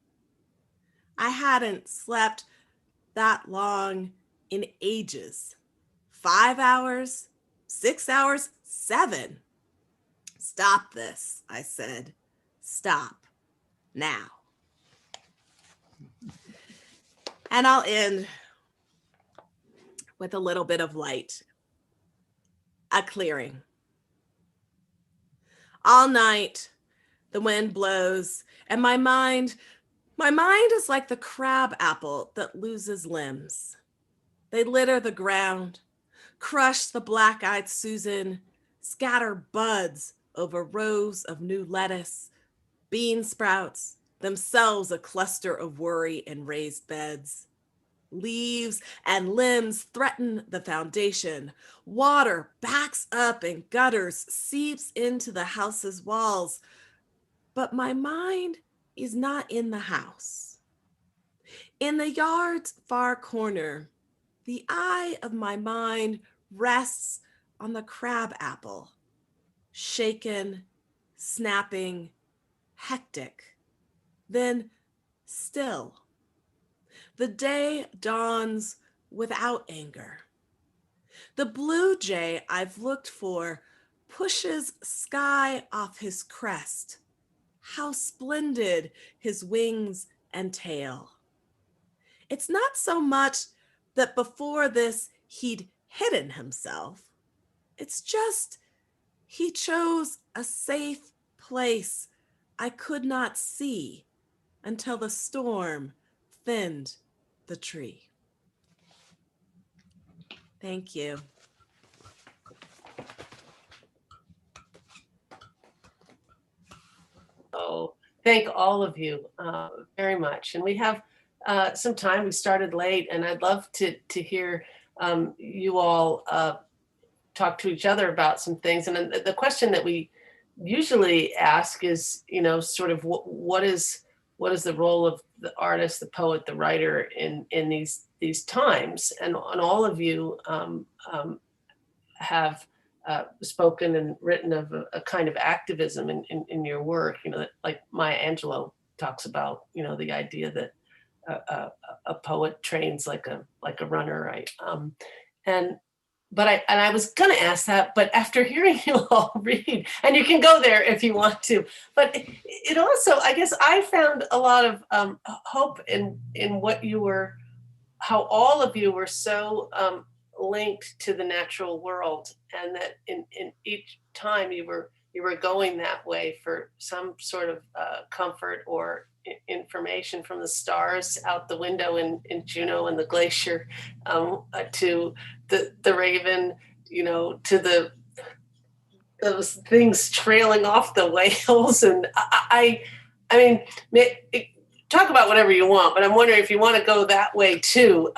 I hadn't slept that long in ages. 5 hours, 6 hours, 7. "Stop this," I said. "Stop now." And I'll end with a little bit of light. A clearing. All night, the wind blows, and my mind is like the crab apple that loses limbs. They litter the ground, crush the black-eyed Susan, scatter buds over rows of new lettuce, bean sprouts, themselves a cluster of worry in raised beds. Leaves and limbs threaten the foundation. Water backs up in gutters, seeps into the house's walls. But my mind is not in the house. In the yard's far corner, the eye of my mind rests on the crab apple, shaken, snapping, hectic, then still. The day dawns without anger. The blue jay I've looked for pushes sky off his crest. How splendid his wings and tail. It's not so much that before this he'd hidden himself. It's just He chose a safe place I could not see until the storm thinned the tree. Thank you. Oh, thank all of you very much. And we have some time. We started late, and I'd love to hear you all talk to each other about some things. And the question that we usually ask is, you know, sort of what is the role of the artist, the poet, the writer in these times? And all of you have spoken and written of a kind of activism in your work, you know, that, like Maya Angelou talks about, you know, the idea that a poet trains like a runner, right? But I was gonna ask that, but after hearing you all read, and you can go there if you want to, but it also, I guess I found a lot of hope in what you were, how all of you were so linked to the natural world, and that in each time you were going that way for some sort of comfort or information, from the stars out the window in Juno and the glacier, to the raven, you know, to those things trailing off the whales. And I mean, talk about whatever you want, but I'm wondering if you want to go that way too.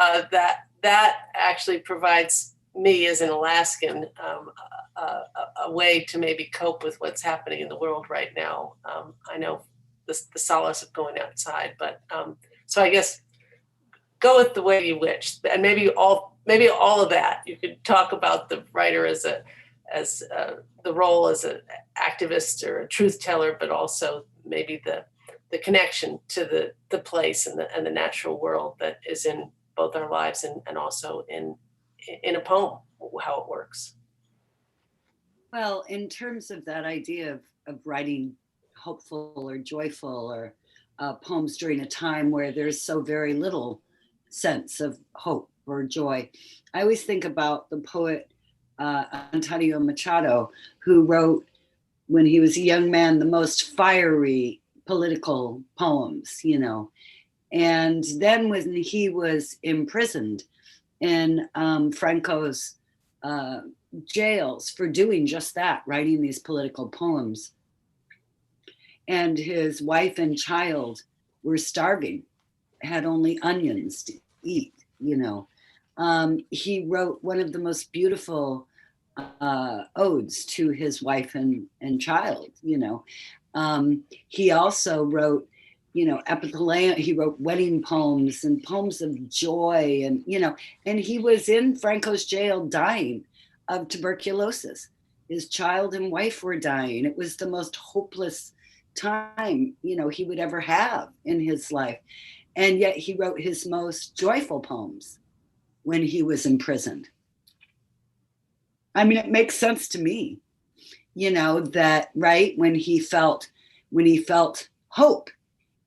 That actually provides me as an Alaskan a way to maybe cope with what's happening in the world right now. I know the solace of going outside, but so I guess go with the way you wish, and maybe all of that. You could talk about the writer as the role as an activist or a truth teller, but also maybe the connection to the place and the natural world that is in both our lives and also in a poem, how it works. Well, in terms of that idea of writing hopeful or joyful or poems during a time where there's so very little sense of hope or joy, I always think about the poet Antonio Machado, who wrote, when he was a young man, the most fiery political poems, you know. And then when he was imprisoned in Franco's jails for doing just that, writing these political poems, and his wife and child were starving, had only onions to eat, you know. He wrote one of the most beautiful odes to his wife and child, you know. He also wrote, you know, epithalamium. He wrote wedding poems and poems of joy, and, you know, and he was in Franco's jail dying of tuberculosis. His child and wife were dying. It was the most hopeless time, you know, he would ever have in his life. And yet he wrote his most joyful poems when he was imprisoned. I mean, it makes sense to me, you know, that, right, when he felt hope,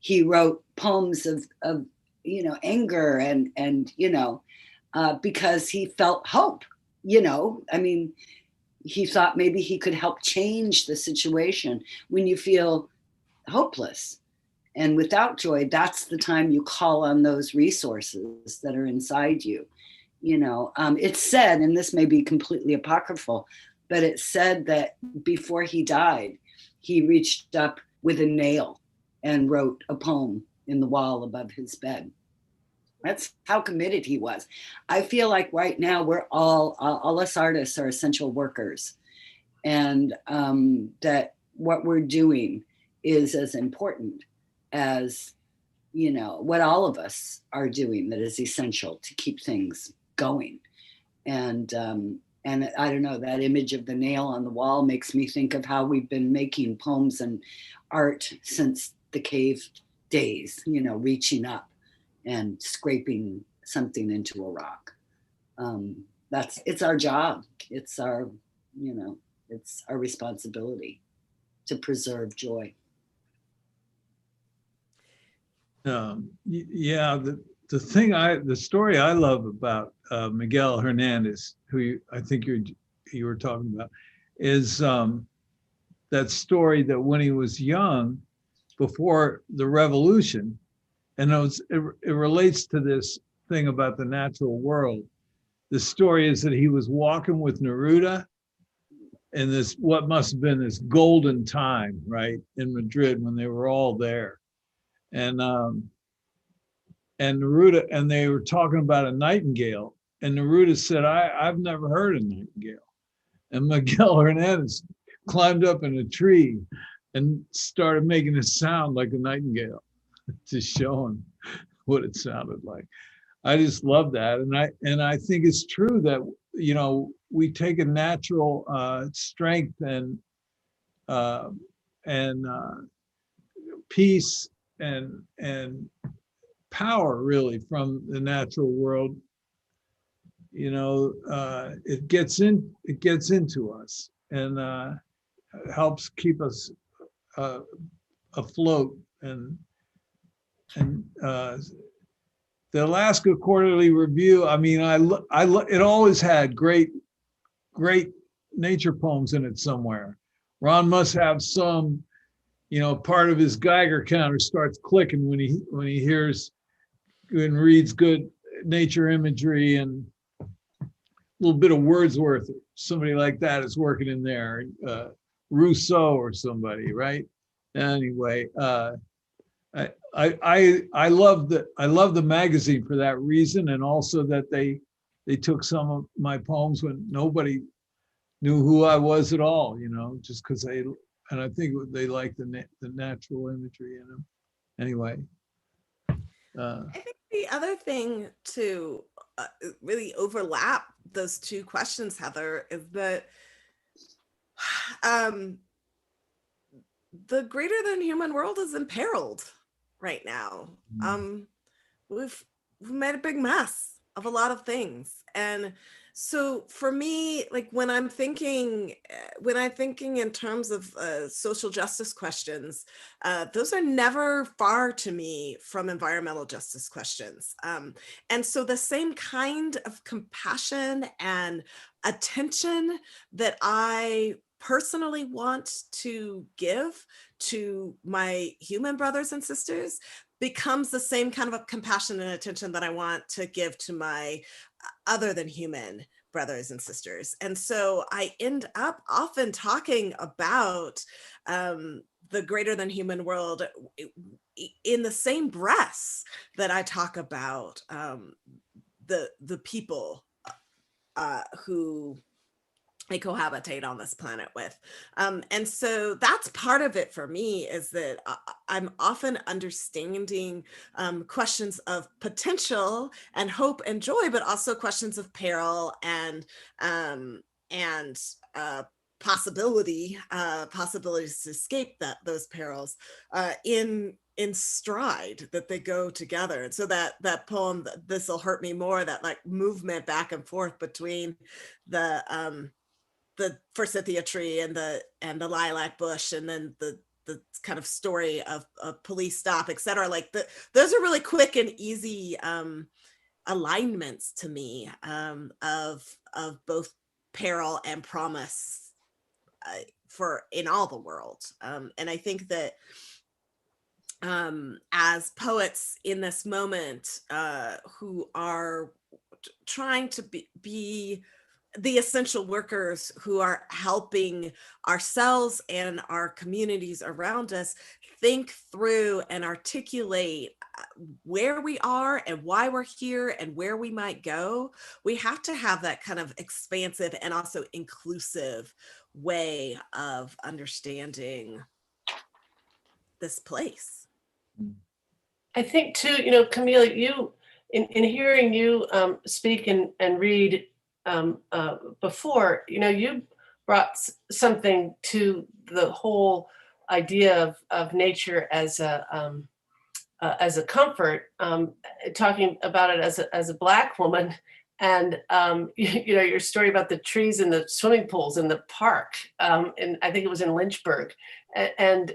he wrote poems of you know, anger and you know, because he felt hope, you know. I mean, he thought maybe he could help change the situation. When you feel hopeless and without joy, that's the time you call on those resources that are inside you. You know, it's said, and this may be completely apocryphal, but it's said that before he died, he reached up with a nail and wrote a poem in the wall above his bed. That's how committed he was. I feel like right now we're all us artists are essential workers, and that what we're doing is as important as, you know, what all of us are doing that is essential to keep things going. And I don't know, that image of the nail on the wall makes me think of how we've been making poems and art since the cave days, you know, reaching up and scraping something into a rock. It's our job. It's our, you know, it's our responsibility to preserve joy. Yeah, the story I love about Miguel Hernandez, who I think you were talking about, is that story that when he was young, before the revolution, and it relates to this thing about the natural world. The story is that he was walking with Neruda in this, what must have been this golden time, right, in Madrid when they were all there. And Neruda, and they were talking about a nightingale. And Neruda said, I've never heard a nightingale. And Miguel Hernandez climbed up in a tree and started making a sound like a nightingale to show him what it sounded like. I just love that. And I think it's true that, you know, we take a natural strength and peace and power really from the natural world. You know, it gets into us and helps keep us afloat. And the Alaska Quarterly Review, I mean, it always had great nature poems in it somewhere. Ron must have some, you know, part of his Geiger counter starts clicking when he hears and reads good nature imagery, and a little bit of Wordsworth, somebody like that is working in there, Rousseau or somebody, right? Anyway, I love the magazine for that reason, and also that they took some of my poems when nobody knew who I was at all, you know, just because and I think they like the natural imagery in them. Anyway. I think the other thing to really overlap those two questions, Heather, is that the greater than human world is imperiled right now. We've made a big mess of a lot of things. And so for me, like when I'm thinking in terms of social justice questions, those are never far to me from environmental justice questions. And so the same kind of compassion and attention that I personally want to give to my human brothers and sisters becomes the same kind of a compassion and attention that I want to give to my other than human brothers and sisters. And so I end up often talking about the greater than human world in the same breaths that I talk about the people who I cohabitate on this planet with. And so that's part of it for me, is that I'm often understanding questions of potential and hope and joy, but also questions of peril and possibilities to escape those perils in stride, that they go together. And so that poem, This'll Hurt Me More, that like movement back and forth between the forsythia tree and the lilac bush, and then the kind of story of a police stop, et cetera. Like those are really quick and easy alignments to me of both peril and promise for in all the world. And I think that as poets in this moment who are trying to be the essential workers who are helping ourselves and our communities around us think through and articulate where we are and why we're here and where we might go, we have to have that kind of expansive and also inclusive way of understanding this place. I think too, you know, Camille, you in hearing you speak and read before, you know, you brought something to the whole idea of nature as a comfort, talking about it as a Black woman, and you know, your story about the trees and the swimming pools in the park, and I think it was in Lynchburg, and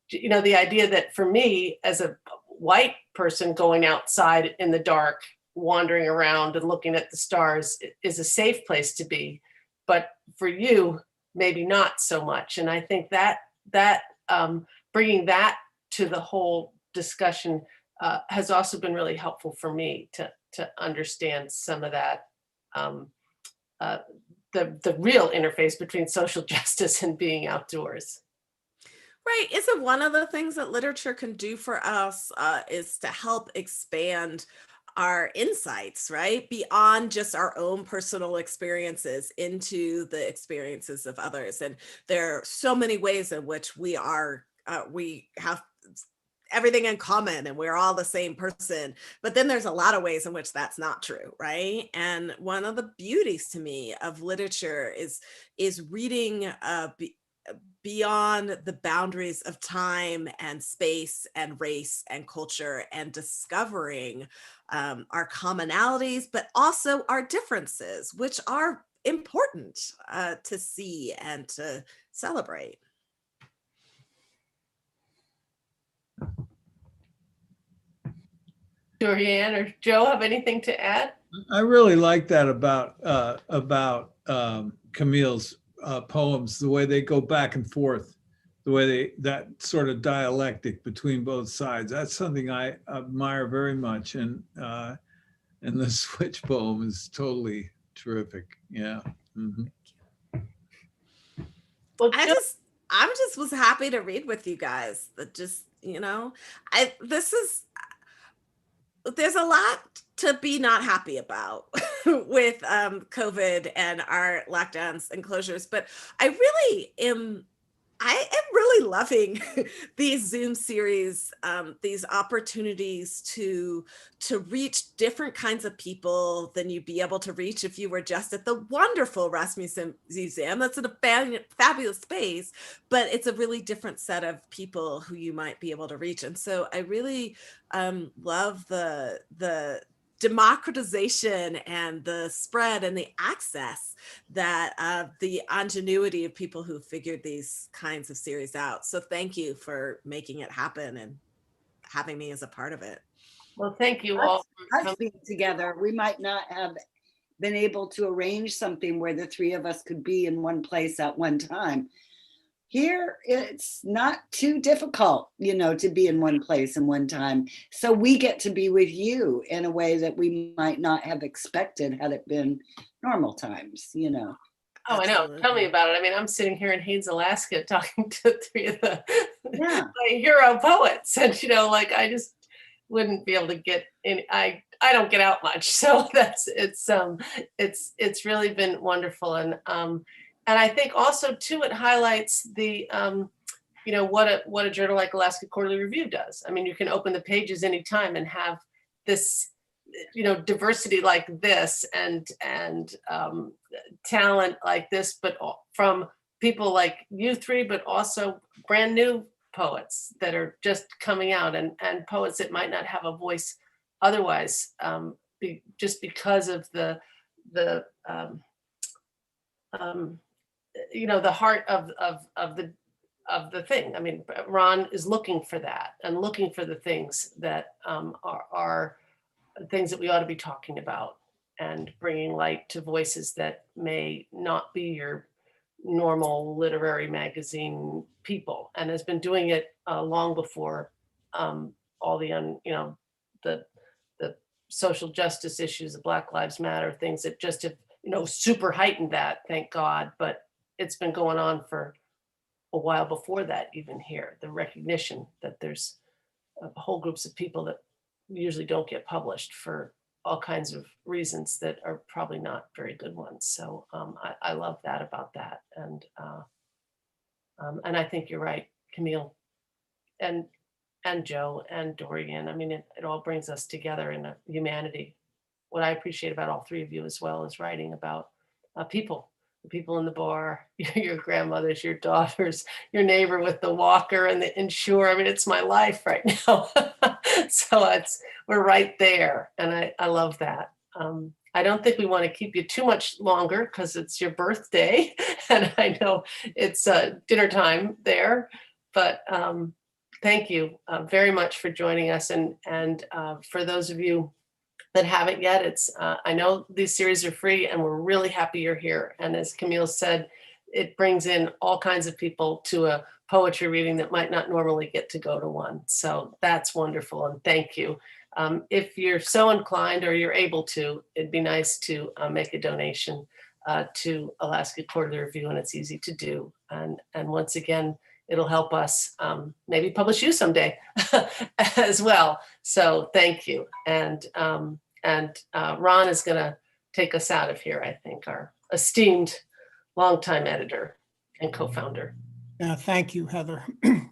you know, the idea that for me as a white person going outside in the dark, wandering around and looking at the stars is a safe place to be. But for you, maybe not so much. And I think that bringing that to the whole discussion has also been really helpful for me to understand some of that, the real interface between social justice and being outdoors. Right. Isn't one of the things that literature can do for us is to help expand our insights, right? Beyond just our own personal experiences into the experiences of others. And there are so many ways in which we have everything in common and we're all the same person. But then there's a lot of ways in which that's not true, right? And one of the beauties to me of literature is reading beyond the boundaries of time and space and race and culture, and discovering our commonalities, but also our differences, which are important to see and to celebrate. Dorianne or Joe have anything to add? I really like that about Camille's poems, the way they go back and forth, the way that sort of dialectic between both sides. That's something I admire very much. And the Switch poem is totally terrific. Yeah. Mm-hmm. Well, I just was happy to read with you guys. That just, there's a lot to be not happy about with COVID and our lockdowns and closures, but I am really loving these Zoom series, these opportunities to reach different kinds of people than you'd be able to reach if you were just at the wonderful Rasmussen Museum. That's a fabulous space, but it's a really different set of people who you might be able to reach. And so I really love the democratization and the spread and the access that the ingenuity of people who figured these kinds of series out. So thank you for making it happen and having me as a part of it. Well, thank you all. Us being together, we might not have been able to arrange something where the three of us could be in one place at one time. Here, it's not too difficult, to be in one place and one time. So we get to be with you in a way that we might not have expected had it been normal times, Oh, I know. Tell me about it. I mean, I'm sitting here in Haines, Alaska, talking to three of my hero poets, and I just wouldn't be able to get in. I don't get out much, so it's really been wonderful. And I think also too, it highlights the, what a journal like Alaska Quarterly Review does. I mean, you can open the pages anytime and have this, diversity like this and talent like this, but from people like you three, but also brand new poets that are just coming out, and poets that might not have a voice otherwise, just because of the heart of the thing. I mean, Ron is looking for that and looking for the things that are things that we ought to be talking about, and bringing light to voices that may not be your normal literary magazine people, and has been doing it long before all the social justice issues, the Black Lives Matter things that just have super heightened that, thank God. But it's been going on for a while before that, even here, the recognition that there's whole groups of people that usually don't get published for all kinds of reasons that are probably not very good ones. So I love that about that. And I think you're right, Camille and Joe and Dorianne. I mean, it all brings us together in a humanity. What I appreciate about all three of you as well is writing about people, the people in the bar, your grandmothers, your daughters, your neighbor with the walker and the insure. I mean, it's my life right now. So we're right there. And I love that. I don't think we want to keep you too much longer because it's your birthday. And I know it's dinner time there, but thank you very much for joining us. And for those of you that haven't yet, I know these series are free, and we're really happy you're here. And as Camille said, it brings in all kinds of people to a poetry reading that might not normally get to go to one. So that's wonderful, and thank you. If you're so inclined or you're able to, it'd be nice to make a donation to Alaska Quarterly Review, and it's easy to do. And once again, it'll help us maybe publish you someday as well. So thank you. And Ron is going to take us out of here, I think, our esteemed longtime editor and co-founder. Thank you, Heather.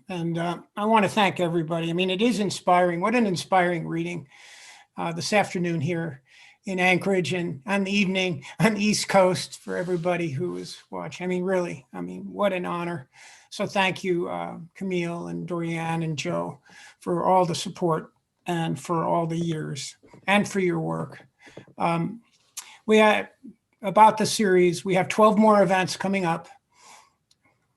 And I want to thank everybody. I mean, it is inspiring. What an inspiring reading this afternoon here in Anchorage, and on the evening on the East Coast for everybody who is watching. I mean, really, what an honor. So thank you, Camille and Dorianne and Joe, for all the support and for all the years and for your work. About the series, we have 12 more events coming up,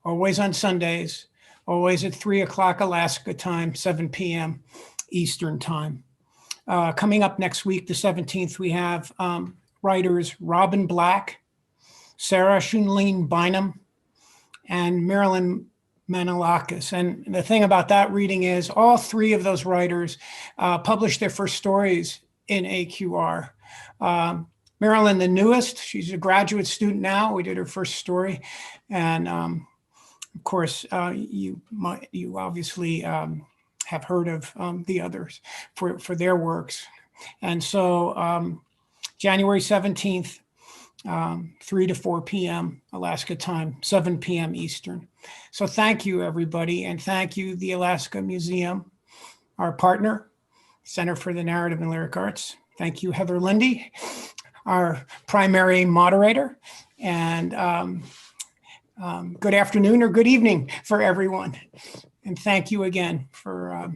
always on Sundays, always at 3 o'clock Alaska time, 7 p.m. Eastern time. Coming up next week, the 17th, we have writers Robin Black, Sarah Shunleen Bynum, and Marilyn Manilakis. And the thing about that reading is all three of those writers published their first stories in AQR. Marilyn, the newest, she's a graduate student now. We did her first story. And of course, you obviously have heard of the others for their works. And so January 17th, 3 to 4 p.m. Alaska time, 7 p.m. Eastern. So thank you, everybody. And thank you, the Alaska Museum, our partner, Center for the Narrative and Lyric Arts. Thank you, Heather Lindy, our primary moderator. And good afternoon or good evening for everyone. And thank you again for